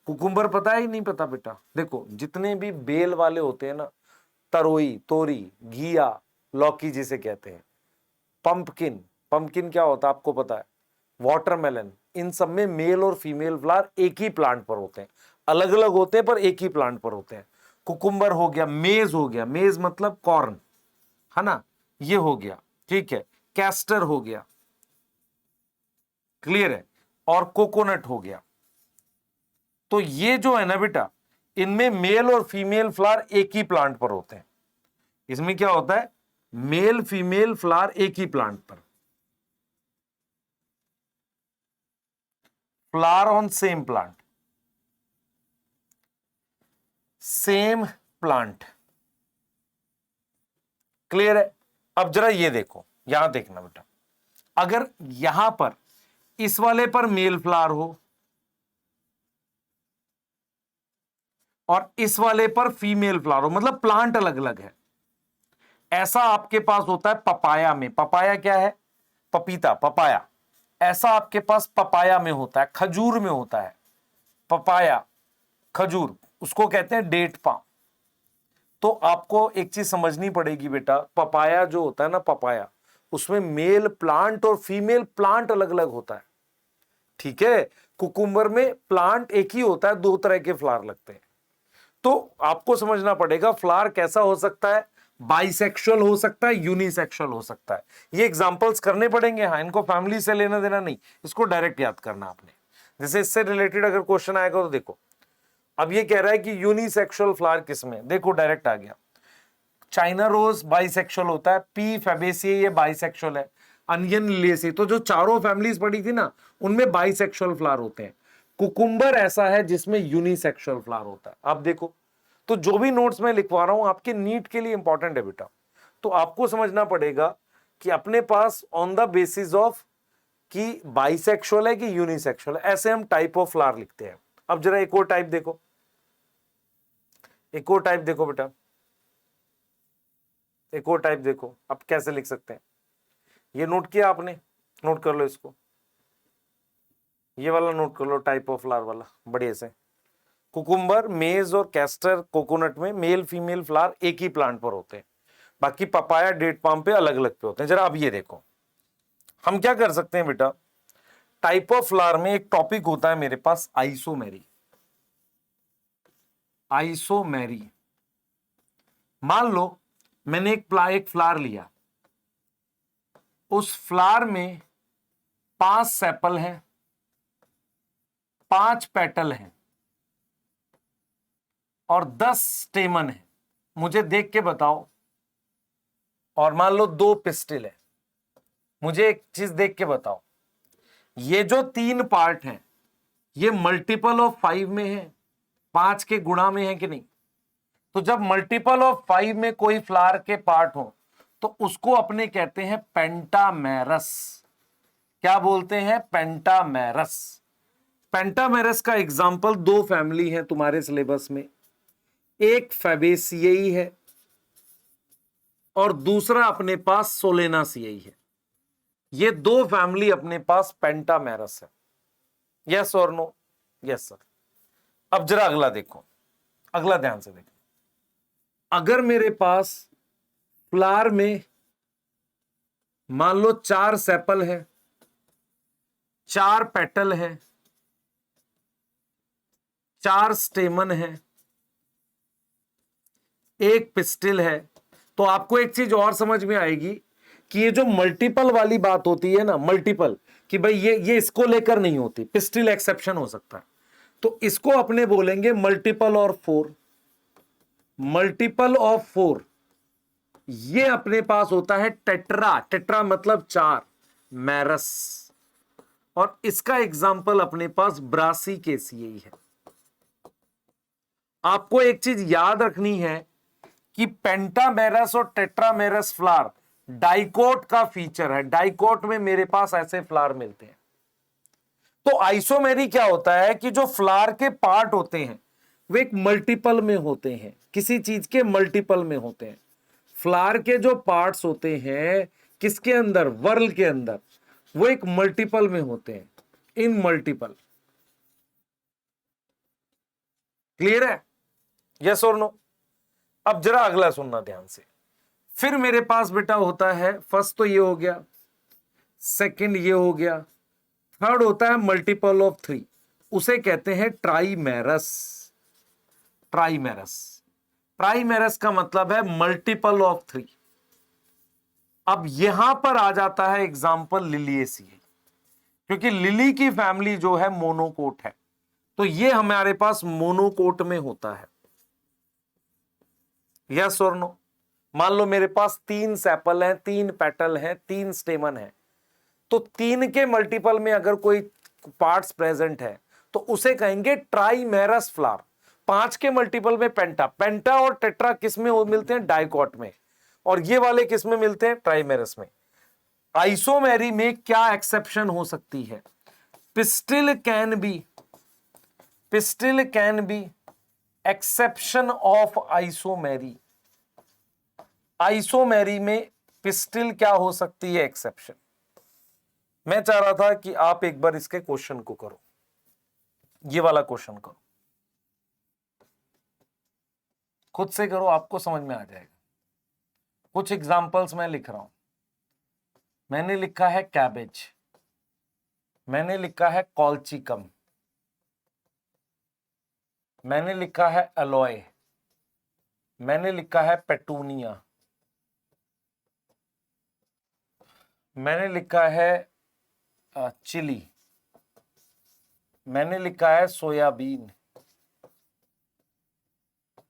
कुकुम्बर पता है ही नहीं पता बेटा? देखो जितने भी बेल वाले होते हैं ना, तरोई, तोरी, घिया, लौकी जिसे कहते हैं, पंपकिन, पंपकिन क्या होता है आपको पता है? वाटरमेलन। इन सब में मेल और फीमेल फ्लावर एक ही प्लांट पर होते हैं। अलग अलग होते हैं पर एक ही प्लांट पर होते हैं। कुकुम्बर हो गया, मेज हो गया, मेज मतलब कॉर्न, है ना, ये हो गया। ठीक है। कैस्टर हो गया, क्लियर है, और कोकोनट हो गया। तो ये जो है ना बेटा, इनमें मेल और फीमेल फ्लावर एक ही प्लांट पर होते हैं। इसमें क्या होता है? मेल फीमेल फ्लावर एक ही प्लांट पर, flower on same plant, same plant. Clear है? अब जरा ये देखो, यहां देखना बेटा, अगर यहां पर इस वाले पर मेल फ्लावर हो और इस वाले पर फीमेल फ्लावर हो, मतलब प्लांट अलग अलग है, ऐसा आपके पास होता है पपाया में। पपाया क्या है? पपीता, पपाया। ऐसा आपके पास पपाया में होता है, खजूर में होता है। पपाया, खजूर, उसको कहते हैं डेट पाम। तो आपको एक चीज समझनी पड़ेगी बेटा, पपाया जो होता है ना, पपाया, उसमें मेल प्लांट और फीमेल प्लांट अलग अलग होता है। ठीक है। कुकुम्बर में प्लांट एक ही होता है, दो तरह के फ्लावर लगते हैं। तो आपको समझना पड़ेगा फ्लावर कैसा हो सकता है? बाइसेक्सुअल हो सकता है, यूनिसेक्सुअल हो सकता है। ये एग्जांपल्स करने पड़ेंगे। हाँ, इनको फैमिली से लेना देना नहीं, इसको डायरेक्ट याद करना आपने। जैसे इससे रिलेटेड अगर क्वेश्चन आएगा तो देखो, अब ये कह रहा है कि यूनिसेक्सुअल फ्लावर किसमें? देखो डायरेक्ट आ गया। चाइना रोज बाइसेक्सुअल होता है, पी फैबेसिए ये बाइसेक्सुअल है, अनियन लिलियसी, तो जो चारों फैमिलीज पड़ी थी ना, उनमें बाइसेक्सुअल फ्लावर होते हैं। कुकुम्बर ऐसा है जिसमें यूनिसेक्सुअल फ्लावर होता है। आप देखो, तो जो भी नोट्स मैं लिखवा रहा हूं आपके नीट के लिए इंपॉर्टेंट है बेटा। तो आपको समझना पड़ेगा कि अपने pass on the basis of कि बाइसेक्सुअल है कि यूनिसेक्सुअल है, ऐसे हम टाइप ऑफ फ्लावर लिखते हैं। अब जरा एक और टाइप देखो, एक और टाइप देखो बेटा, एक और टाइप देखो। अब कैसे लिख सकते हैं? ये नोट किया आपने? नोट कर लो इसको, ये वाला नोट कर लो, टाइप ऑफ फ्लावर वाला बढ़िया से। कुकुम्बर, मेज और कैस्टर, कोकोनट में मेल फीमेल फ्लावर एक ही प्लांट पर होते हैं, बाकी पपाया, डेट पाम पे अलग अलग पे होते हैं। जरा अब ये देखो, हम क्या कर सकते हैं बेटा, टाइप ऑफ फ्लावर में एक टॉपिक होता है मेरे पास, आइसोमेरी। आइसोमेरी, मान लो मैंने एक फ्लावर लिया, उस फ्लावर में 5 सेपल हैं, 5 पेटल हैं और 10 स्टेमन है। मुझे देख के बताओ, और मान लो 2 पिस्टिल है। मुझे एक चीज देख के बताओ, ये जो 3 पार्ट हैं ये मल्टीपल ऑफ 5 में है, 5 के गुणा में है कि नहीं? तो जब मल्टीपल ऑफ 5 में कोई फ्लावर के पार्ट हो तो उसको अपने कहते हैं पेंटामेरस। क्या बोलते हैं? पेंटामेरस। पेंटामेरस का एग्जाम्पल दो फैमिली है तुम्हारे सिलेबस में, एक फैबेसियई है और दूसरा अपने पास सोलेनासियई है। ये दो फैमिली अपने पास पेंटामेरस है। यस और नो? Yes sir. अब जरा अगला देखो, अगला ध्यान से देखो। अगर मेरे पास फ्लावर में मान लो 4 सेपल है, 4 पेटल है, 4 स्टेमन है, एक पिस्टिल है, तो आपको एक चीज और समझ में आएगी कि ये जो मल्टीपल वाली बात होती है ना, मल्टीपल, कि भाई ये इसको लेकर नहीं होती, पिस्टिल एक्सेप्शन हो सकता है, तो इसको अपने बोलेंगे मल्टीपल और 4। मल्टीपल ऑफ 4 ये अपने पास होता है टेट्रा। टेट्रा मतलब 4, मैरस। और इसका एग्जाम्पल अपने पास ब्रासिकेसियई है। आपको एक चीज याद रखनी है कि पेंटामेरस और टेट्रामेरस फ्लावर डाइकोट का फीचर है। डाइकोट में मेरे पास ऐसे फ्लावर मिलते हैं। तो आइसोमेरी क्या होता है कि जो फ्लावर के पार्ट होते हैं वे एक मल्टीपल में होते हैं, किसी चीज के मल्टीपल में होते हैं। फ्लावर के जो पार्ट्स होते हैं किसके अंदर, वर्ल के अंदर, वो एक मल्टीपल में होते हैं, इन मल्टीपल। क्लियर है? यस और नो? अब जरा अगला सुनना ध्यान से। फिर मेरे पास बेटा होता है, फर्स्ट तो ये हो गया, सेकंड ये हो गया, थर्ड होता है मल्टीपल ऑफ 3, उसे कहते हैं ट्राइमेरस। ट्राइमेरस, ट्राइमेरस का मतलब है मल्टीपल ऑफ 3। अब यहां पर आ जाता है एग्जाम्पल लिलिएसियई, क्योंकि लिली की फैमिली जो है मोनोकोट है, तो ये हमारे पास मोनोकोट में होता है। यस और नो? मान लो मेरे पास 3 सेपल हैं, 3 पेटल हैं, 3 स्टेमन है, तो 3 के मल्टीपल में अगर कोई पार्ट्स प्रेजेंट है तो उसे कहेंगे ट्राइमेरस फ्लावर। 5 के मल्टीपल में पेंटा। पेंटा और टेट्रा किस में मिलते हैं? डाइकोट में। और ये वाले किस में मिलते हैं? ट्राइमेरस में। आइसोमेरी में क्या एक्सेप्शन हो सकती है? Pistil can be exception of isomery. Isomery में पिस्टिल क्या हो सकती है? एक्सेप्शन। मैं चाह रहा था कि आप एक बार इसके क्वेश्चन को करो, ये वाला क्वेश्चन करो, खुद से करो, आपको समझ में आ जाएगा। कुछ एग्जांपल्स मैं लिख रहा हूं। मैंने लिखा है कैबेज, मैंने लिखा है कॉल्चिकम, मैंने लिखा है अलोए, मैंने लिखा है पेटूनिया, मैंने लिखा है चिली, मैंने लिखा है सोयाबीन,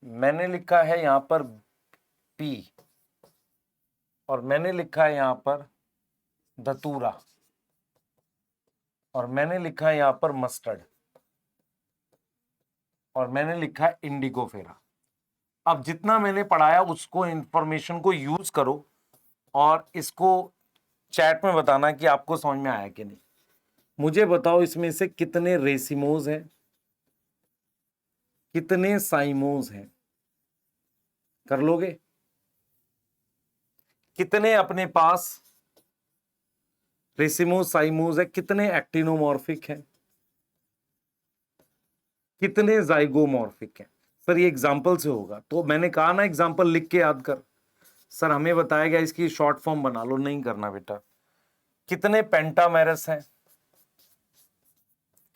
मैंने लिखा है यहां पर पी, और मैंने लिखा है यहां पर धतूरा, और मैंने लिखा है यहां पर मस्टर्ड, और मैंने लिखा है इंडिगोफेरा। अब जितना मैंने पढ़ाया उसको, इंफॉर्मेशन को यूज करो और इसको चैट में बताना कि आपको समझ में आया कि नहीं। मुझे बताओ इसमें से कितने रेसिमोज हैं, कितने साइमोज हैं? कर लोगे? कितने अपने पास रेसिमोज साइमोज है? कितने एक्टिनोमॉर्फिक हैं? कितने जाइगोमॉर्फिक हैं? सर ये एग्जाम्पल से होगा, तो मैंने कहा ना एग्जाम्पल लिख के याद कर। सर हमें बताया गया इसकी शॉर्ट फॉर्म बना लो, नहीं करना बेटा। कितने पेंटामेरस हैं,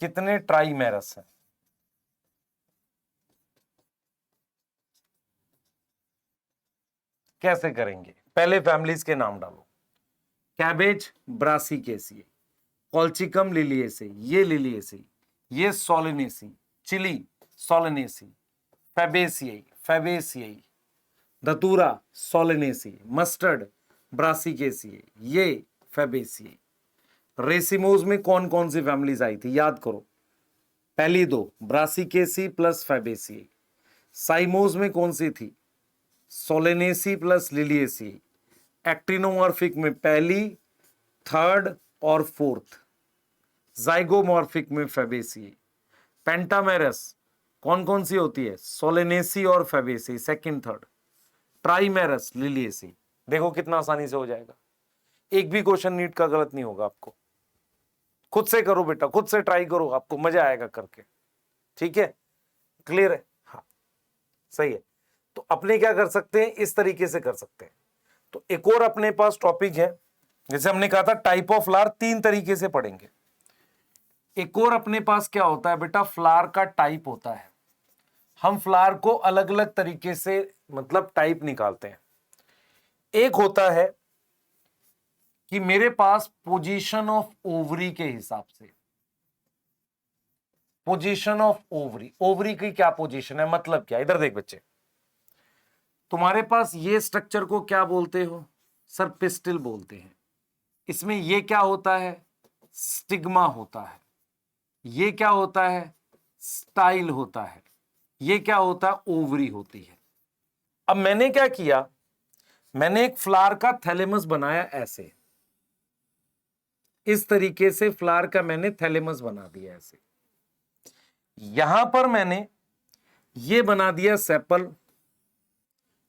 कितने ट्राइमेरस हैं? कैसे करेंगे? पहले फैमिलीज के नाम डालो। कैबेज ब्रासिकेसी, कॉल्चिकम लिलिएसी, ये लिलिएसी, ये सोलिनेसी, चिली सोलिनेसी, फैबेसियई, धतूरा सोलिनेसी, मस्टर्ड ब्रासिकेसी, ये फैबेसियई। रेसिमोज में कौन कौन सी फैमिलीज आई थी याद करो? पहली दो, ब्रासिकेसी प्लस फैबेसियई। साइमोज में कौन सी थी? Solanaceae plus Liliaceae. एक्टिनोमॉर्फिक में पहली, थर्ड और फोर्थ। जाइगोमॉर्फिक में फेबेसी, पेंटामेरस कौन कौन सी होती है, सोलेनेसी और फेबेसी, सेकंड थर्ड, ट्राइमेरस लिलिएसी। देखो कितना आसानी से हो जाएगा, एक भी क्वेश्चन नीट का गलत नहीं होगा आपको। खुद से करो बेटा, खुद से ट्राई करो, आपको मजा आएगा करके, ठीक है, क्लियर है, हाँ सही है। तो अपने क्या कर सकते हैं, इस तरीके से कर सकते हैं। तो एक और अपने पास टॉपिक है, जैसे हमने कहा था टाइप ऑफ फ्लावर तीन तरीके से पढ़ेंगे। एक और अपने पास क्या होता है बेटा, फ्लावर का टाइप होता है। हम फ्लावर को अलग अलग तरीके से मतलब टाइप निकालते हैं। एक होता है कि मेरे पास पोजीशन ऑफ ओवरी के हिसाब से, पोजीशन ऑफ ओवरी, ओवरी की क्या पोजीशन है, मतलब क्या, इधर देख बच्चे, तुम्हारे पास ये स्ट्रक्चर को क्या बोलते हो सर, पिस्टिल बोलते हैं। इसमें ये क्या होता है, स्टिग्मा होता है। ये क्या होता है, स्टाइल होता है। ये क्या होता है, ओवरी होती है। अब मैंने क्या किया, मैंने एक फ्लावर का थैलेमस बनाया ऐसे, इस तरीके से फ्लावर का मैंने थैलेमस बना दिया ऐसे। यहां पर मैंने ये बना दिया सेपल,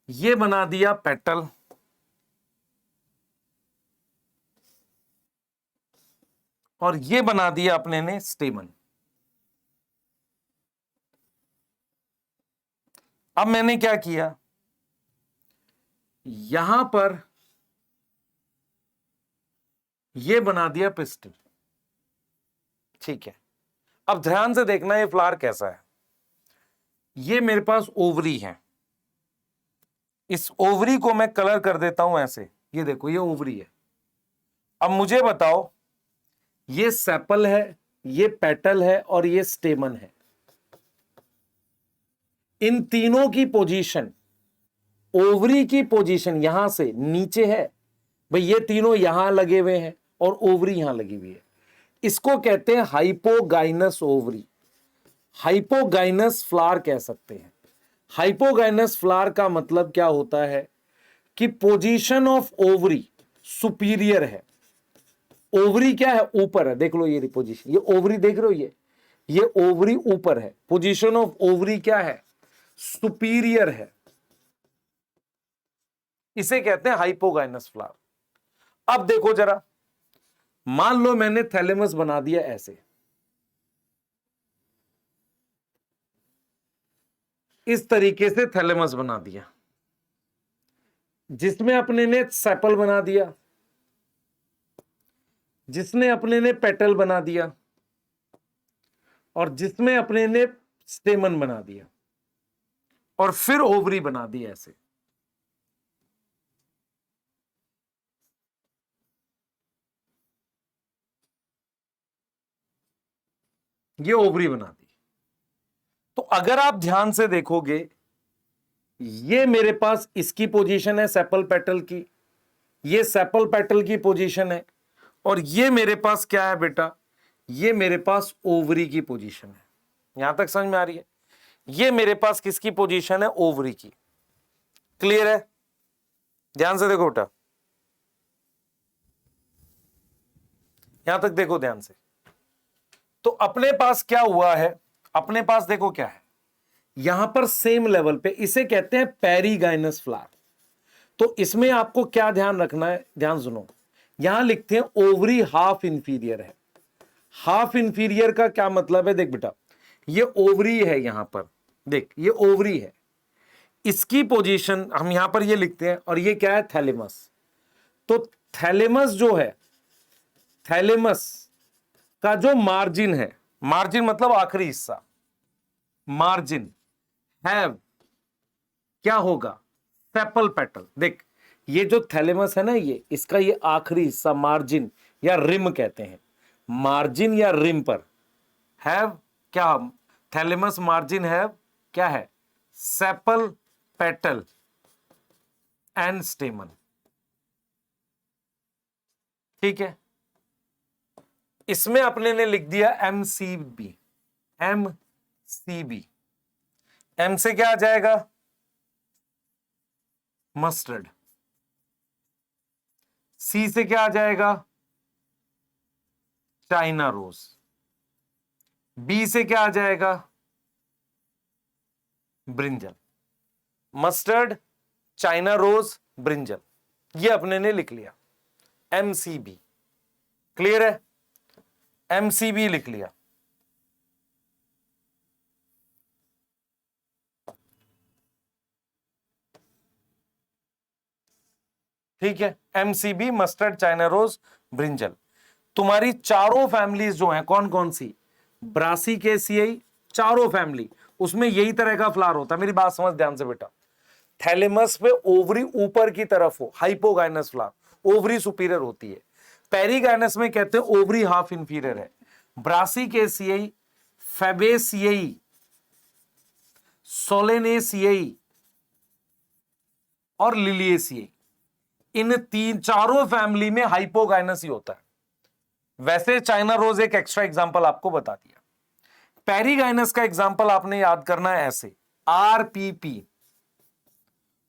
ये बना दिया पेटल, और ये बना दिया अपने ने स्टेमन। अब मैंने क्या किया, यहां पर ये बना दिया पिस्टल, ठीक है। अब ध्यान से देखना ये फ्लावर कैसा है। ये मेरे पास ओवरी है, इस ओवरी को मैं कलर कर देता हूं ऐसे, ये देखो ये ओवरी है। अब मुझे बताओ, ये सेपल है, ये पेटल है और ये स्टेमन है। इन तीनों की पोजीशन, ओवरी की पोजीशन यहां से नीचे है भाई, ये तीनों यहां लगे हुए हैं और ओवरी यहां लगी हुई है। इसको कहते हैं हाइपोगाइनस ओवरी, हाइपोगाइनस फ्लावर कह सकते हैं। हाइपोगाइनस फ्लावर का मतलब क्या होता है कि पोजीशन ऑफ ओवरी सुपीरियर है। ओवरी क्या है, ऊपर है, देख लो ये पोजीशन, ये ओवरी देख रहे हो, ये ओवरी ऊपर है। पोजीशन ऑफ ओवरी क्या है, सुपीरियर है, इसे कहते हैं हाइपोगाइनस फ्लावर। अब देखो जरा, मान लो मैंने थैलेमस बना दिया ऐसे, इस तरीके से थैलेमस बना दिया, जिसमें अपने ने सेपल बना दिया, जिसने अपने ने पेटल बना दिया, और जिसमें अपने ने स्टेमन बना दिया, और फिर ओवरी बना दी ऐसे। ये ओवरी बना दी। तो अगर आप ध्यान से देखोगे, ये मेरे पास इसकी पोजीशन है सेपल पेटल की, ये सेपल पेटल की पोजीशन है, और ये मेरे पास क्या है बेटा, ये मेरे पास ओवरी की पोजीशन है। यहां तक समझ में आ रही है, ये मेरे पास किसकी पोजीशन है, ओवरी की। क्लियर है, ध्यान से देखो बेटा, यहां तक देखो ध्यान से। तो अपने पास क्या हुआ है, अपने पास देखो क्या है, यहां पर सेम लेवल पे, इसे कहते हैं पेरीगाइनस फ्लावर। तो इसमें आपको क्या ध्यान रखना है, ध्यान सुनो, यहां लिखते हैं ओवरी हाफ इंफीरियर है। हाफ इंफीरियर का क्या मतलब है, देख बेटा, ये ओवरी है, यहां पर देख ये ओवरी है, इसकी पोजीशन हम यहां पर ये लिखते हैं, और ये क्या है, थैलेमस। तो थैलेमस जो है, थैलेमस का जो मार्जिन है, मार्जिन मतलब आखिरी हिस्सा, मार्जिन हैव क्या होगा, सेपल पेटल। देख ये जो थैलेमस है ना, ये इसका ये आखिरी हिस्सा मार्जिन या रिम कहते हैं, मार्जिन या रिम पर हैव क्या, थैलेमस मार्जिन हैव क्या है, सेपल पेटल एंड स्टेमन, ठीक है। इसमें अपने ने लिख दिया एमसीबी, एमसीबी, एम से क्या आ जाएगा, मस्टर्ड, सी से क्या आ जाएगा, चाइना रोज। बी से क्या आ जाएगा? Brinjal. Mustard, China rose, brinjal, ये अपने ने लिख लिया। एमसीबी क्लियर है? एमसीबी लिख लिया। ठीक है, MCB, mustard, China rose, brinjal. तुम्हारी चारों फैमिलीज जो हैं कौन कौन सी? ब्रासिकेसियाई, चारों फैमिली, उसमें यही तरह का फ्लावर होता है। मेरी बात समझ ध्यान से बेटा। थैलेमस पे ओवरी ऊपर की तरफ हो, हाइपोगाइनस फ्लावर, ओवरी सुपीरियर होती है। पेरीगाइनस में कहते हैं ओवरी हाफ इंफीरियर है। ब्रासिकेसियाई, फेबेसियाई, सोलेनेसियाई और लिलिएसियाई, इन तीन चारों फैमिली में हाइपोगाइनस ही होता है। वैसे चाइना रोज एक एक्स्ट्रा एग्जांपल आपको बता दिया। पेरीगाइनस का एग्जांपल आपने याद करना है ऐसे, RPP,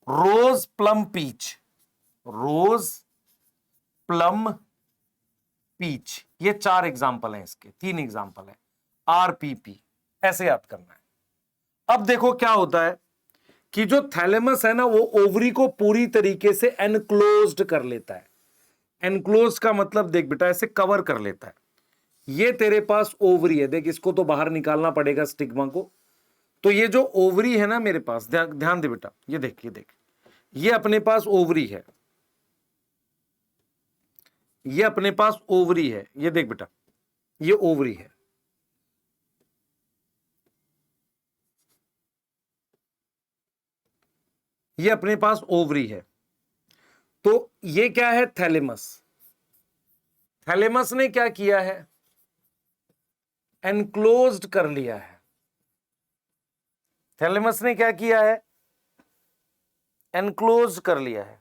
rose plum peach, rose plum peach, ये चार एग्जांपल हैं इसके, तीन एग्जांपल है। आरपीपी ऐसे याद करना है। अब देखो क्या होता है कि जो थैलेमस है ना वो ओवरी को पूरी तरीके से एनक्लोज्ड कर लेता है। एनक्लोज का मतलब देख बेटा, ऐसे कवर कर लेता है। ये तेरे पास ओवरी है, देख इसको तो बाहर निकालना पड़ेगा स्टिग्मा को। तो ये जो ओवरी है ना मेरे पास, ध्यान दे बेटा, ये देख, ये देख, ये अपने पास ओवरी है, ये अपने पास ओवरी है, ये देख बेटा, ये ओवरी है। ये अपने पास ओवरी है। तो ये क्या है? थैलेमस। थैलेमस ने क्या किया है? एनक्लोज्ड कर लिया है। थैलेमस ने क्या किया है? एनक्लोज कर लिया है।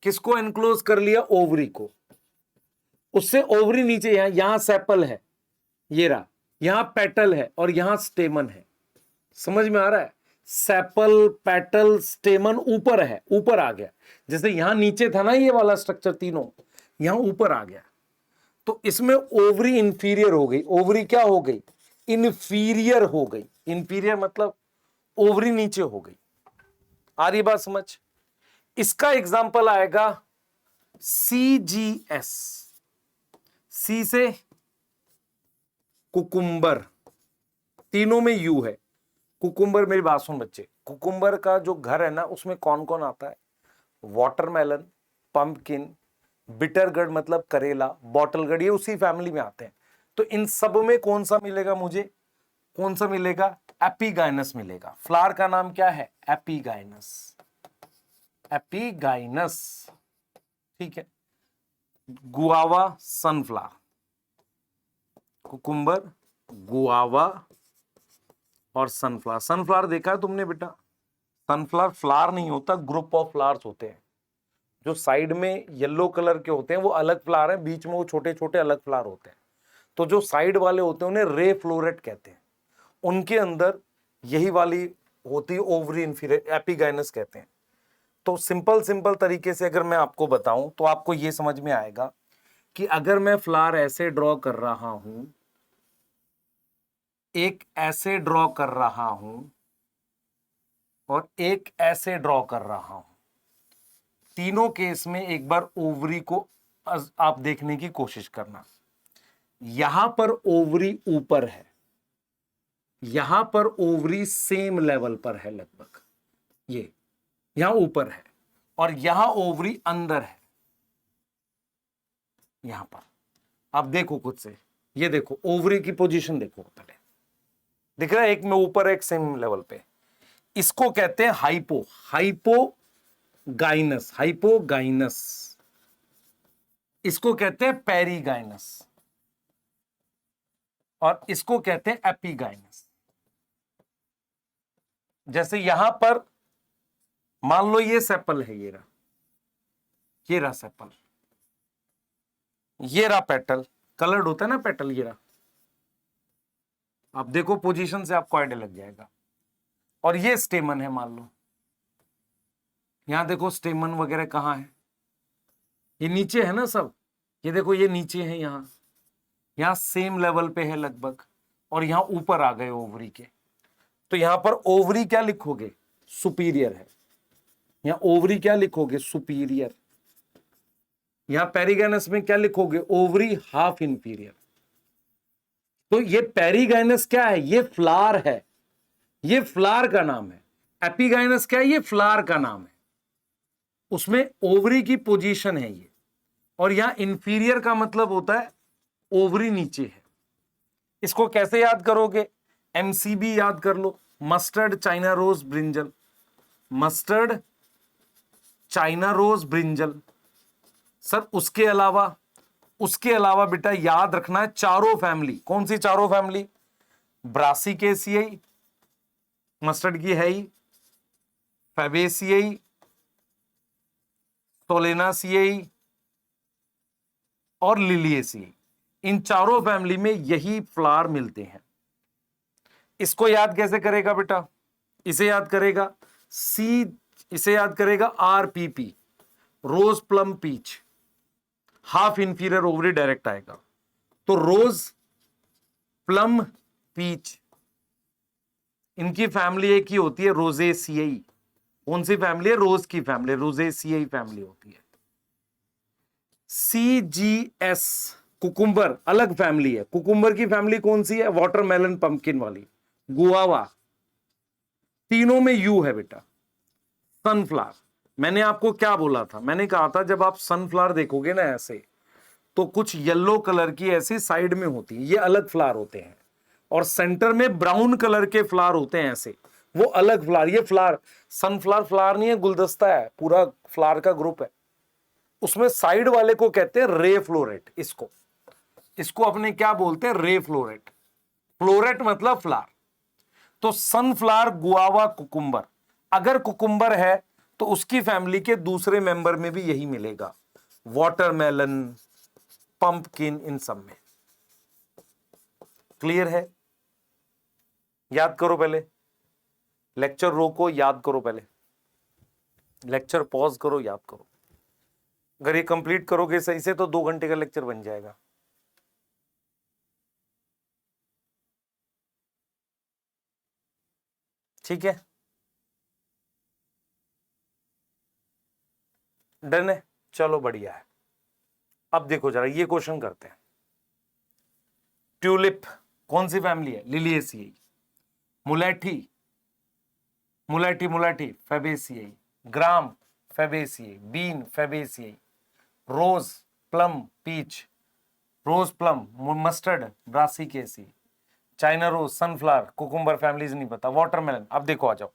किसको एनक्लोज कर लिया? ओवरी को। उससे ओवरी नीचे, यहां सेपल है, ये रहा, यहां पेटल है और यहां स्टेमन है। समझ में आ रहा है? सेपल, पेटल, स्टेमन ऊपर है, ऊपर आ गया। जैसे यहां नीचे था ना ये वाला स्ट्रक्चर, तीनों यहां ऊपर आ गया। तो इसमें ओवरी इंफीरियर हो गई। ओवरी क्या हो गई? इंफीरियर हो गई। इंफीरियर मतलब ओवरी नीचे हो गई। आ रही बात समझ? इसका एग्जाम्पल आएगा CGS। सी से कुकुम्बर, तीनों में यू है। कुकुम्बर, मेरी बात सुन बच्चे, कुकुम्बर का जो घर है ना उसमें कौन कौन आता है? वाटरमेलन, पंपकिन, बिटरगर्ड मतलब करेला, बॉटलगर्ड, ये उसी फैमिली में आते हैं। तो इन सब में कौन सा मिलेगा मुझे? कौन सा मिलेगा? एपिगाइनस मिलेगा। फ्लावर का नाम क्या है? एपिगाइनस। एपिगाइनस, ठीक है। गुआवा, सनफ्लावर, कुकुम्बर, गुआवा और सनफ्लावर। सनफ्लावर देखा है तुमने बेटा? सनफ्लावर फ्लावर नहीं होता, ग्रुप ऑफ फ्लावर्स होते हैं। जो साइड में येलो कलर के होते हैं वो अलग फ्लावर हैं, बीच में वो छोटे छोटे अलग फ्लावर होते हैं। तो जो साइड वाले होते हैं उन्हें रे फ्लोरेट कहते हैं। उनके अंदर यही वाली होती है ओवरी इंफीरियर, एपिगाइनस कहते हैं। तो सिंपल तरीके से अगर मैं आपको बताऊं तो आपको ये समझ में आएगा कि अगर मैं फ्लावर ऐसे ड्रॉ कर रहा हूं, एक ऐसे ड्रॉ कर रहा हूं और एक ऐसे ड्रॉ कर रहा हूं, तीनों केस में एक बार ओवरी को आप देखने की कोशिश करना। यहां पर ओवरी ऊपर है, यहां पर ओवरी सेम लेवल पर है लगभग, ये यहां ऊपर है, और यहां ओवरी अंदर है, यहां पर। आप देखो खुद से, ये देखो ओवरी की पोजीशन देखो पहले, दिख रहा है? एक में ऊपर, एक सेम लेवल पे। इसको कहते हैं हाइपोगाइनस। हाइपोगाइनस, इसको कहते हैं पेरीगाइनस, और इसको कहते हैं एपिगाइनस। जैसे यहां पर मान लो ये सेपल है, ये रहा सेपल, ये रहा पेटल, कलर्ड होता है ना पेटल, ये रहा। आप देखो पोजीशन से आपको आइडिया लग जाएगा। और ये स्टेमन है मान लो, यहां देखो स्टेमन वगैरह कहां है? ये नीचे है ना सब, ये देखो ये नीचे है यहां, यहां सेम लेवल पे है लगभग, और यहां ऊपर आ गए ओवरी के, तो यहां पर ओवरी क्या लिखोगे? सुपीरियर है। यहां ओवरी क्या लिखोगे? सुपीरियर। यहां पेरिगैनस में क्या लिखोगे? Ovary half inferior. तो ये पेरिगाइनस क्या है? ये फ्लावर है, ये फ्लावर का नाम है। एपिगाइनस क्या है? ये फ्लावर का नाम है, उसमें ओवरी की पोजीशन है ये। और यहां इंफीरियर का मतलब होता है ओवरी नीचे है। इसको कैसे याद करोगे? एमसीबी याद कर लो, mustard China rose brinjal. Mustard China rose brinjal. Sir उसके अलावा बेटा याद रखना है चारों फैमिली। कौन सी चारों फैमिली? ब्रासिकेसियाई मस्टर्ड की है ही, फैबेसियाई, सोलेनासियाई और लिलिएसियाई। इन चारों फैमिली में यही फ्लावर मिलते हैं। इसको याद कैसे करेगा बेटा? इसे याद करेगा इसे याद करेगा RPP, rose plum peach. Half inferior ovary direct आएगा, तो रोज प्लम पीच, इनकी फैमिली एक ही होती है, रोजेसियाई। कौन सी फैमिली है? रोज की फैमिली, रोजेसियाई फैमिली होती है। CGS कुकुम्बर अलग फैमिली है। कुकुम्बर की फैमिली कौन सी है? वाटरमेलन पंपकिन वाली, गुआवा। तीनों में यू है बेटा। सनफ्लावर, मैंने आपको क्या बोला था? मैंने कहा था जब आप सनफ्लावर देखोगे ना ऐसे, तो कुछ येलो कलर की ऐसी साइड में होती है, ये अलग फ्लावर होते हैं। और सेंटर में ब्राउन कलर के फ्लावर होते हैं ऐसे, वो अलग फ्लावर। ये फ्लावर सनफ्लावर फ्लावर नहीं है, गुलदस्ता है, पूरा फ्लावर का ग्रुप है। उसमें साइड वाले को कहते हैं रे फ्लोरेट। इसको अपने क्या बोलते हैं? रे फ्लोरेट। फ्लोरेट मतलब फ्लावर। तो सनफ्लावर, गुआवा, कुकुम्बर। अगर कुकुम्बर है तो उसकी फैमिली के दूसरे मेंबर में भी यही मिलेगा, वाटरमेलन, पंपकिन, इन सब में। क्लियर है? याद करो पहले, लेक्चर रोको, याद करो पहले, लेक्चर पॉज करो, याद करो। अगर ये कंप्लीट करोगे सही से तो 2 घंटे का लेक्चर बन जाएगा। ठीक है, डन है, चलो बढ़िया है। अब देखो जरा ये क्वेश्चन करते हैं। ट्यूलिप कौन सी फैमिली है? लिलिएसियाई। मुलेठी, मुलेठी मुलेठी फैबेसियाई। ग्राम, फैबेसियाई। बीन, फैबेसियाई। Rose, plum, peach, rose plum, mustard, ब्रासिकेसी। China rose, sunflower, cucumber families नहीं पता। वाटरमेलन, अब देखो आ जाओ,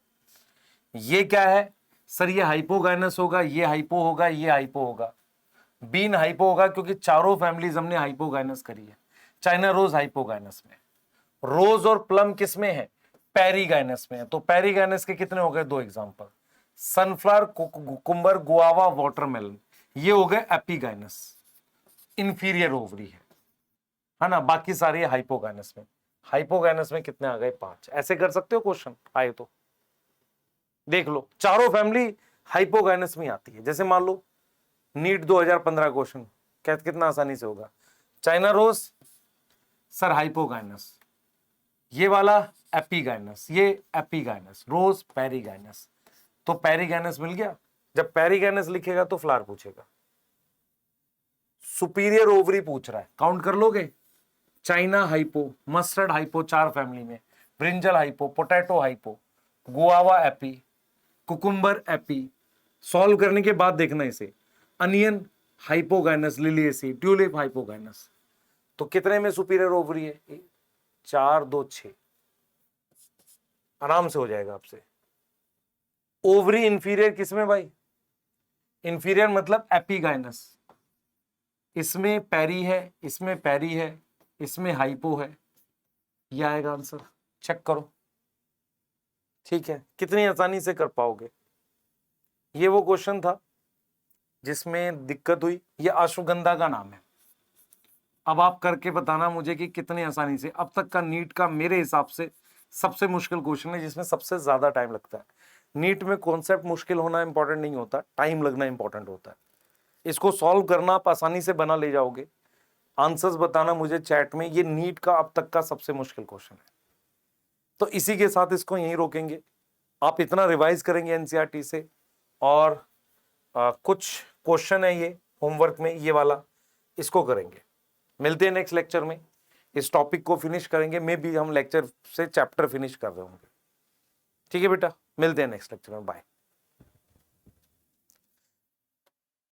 ये क्या है? सर ये हाइपोगाइनस होगा, ये हाइपो होगा, ये हाइपो होगा। बीन हाइपो होगा क्योंकि चारों फैमिलीज हमने हाइपोगाइनस करी है। चाइना रोज हाइपोगाइनस में। रोज और प्लम किस में है? पेरीगाइनस में है। तो पेरीगाइनस के कितने हो गए? 2 example, sunflower, cucumber, guava, watermelon. ये हो गए एपिगाइनस, इंफीरियर ओवरी है ना। बाकी सारे हाइपोगाइनस में। हाइपोगाइनस में कितने आ गए? 5। ऐसे कर सकते हो क्वेश्चन आए तो देख लो, चारों फैमिली हाइपोगाइनस में आती है। जैसे मान लो नीट 2015 क्वेश्चन, कितना आसानी से होगा। चाइना रोज सर हाइपोगाइनस, ये वाला एपिगाइनस, ये एपिगाइनस, रोज पेरिगाइनस। तो पेरिगाइनस मिल गया। जब पेरिगाइनस लिखेगा तो फ्लावर पूछेगा। सुपीरियर ओवरी पूछ रहा है, काउंट कर लोगे? China hypo, mustard hypo 4 family में, brinjal hypo, potato hypo, guava epi, cucumber epi. Solve करने के बाद देखना इसे, अनियन हाइपोगाइनस, लिलिएसी, ट्यूलिप हाइपोगाइनस। तो कितने में सुपीरियर ओवरी है? 4 2 6, आराम से हो जाएगा आपसे। ओवरी इंफीरियर किसमें भाई? इंफीरियर मतलब एपिगाइनस। इसमें पैरी है, इसमें पैरी है, इसमें हाइपो है। ये आएगा आंसर, चेक करो। ठीक है, कितनी आसानी से कर पाओगे। ये वो क्वेश्चन था जिसमें दिक्कत हुई। ये अश्वगंधा का नाम है। अब आप करके बताना मुझे कि कितनी आसानी से। अब तक का नीट का मेरे हिसाब से सबसे मुश्किल क्वेश्चन है, जिसमें सबसे ज्यादा टाइम लगता है। नीट में कॉन्सेप्ट मुश्किल होना इंपॉर्टेंट नहीं होता, टाइम लगना इंपॉर्टेंट होता है। इसको सॉल्व करना आप आसानी से बना ले जाओगे। आंसर्स बताना मुझे चैट में। ये नीट का अब तक का सबसे मुश्किल क्वेश्चन है। तो इसी के साथ इसको यहीं रोकेंगे। आप इतना रिवाइज करेंगे एनसीईआरटी से, और कुछ क्वेश्चन है ये होमवर्क में, ये वाला इसको करेंगे। मिलते हैं नेक्स्ट लेक्चर में, इस टॉपिक को फिनिश करेंगे। मे भी हम लेक्चर से चैप्टर फिनिश कर रहे होंगे। ठीक है बेटा, मिलते हैं नेक्स्ट लेक्चर में, बाय।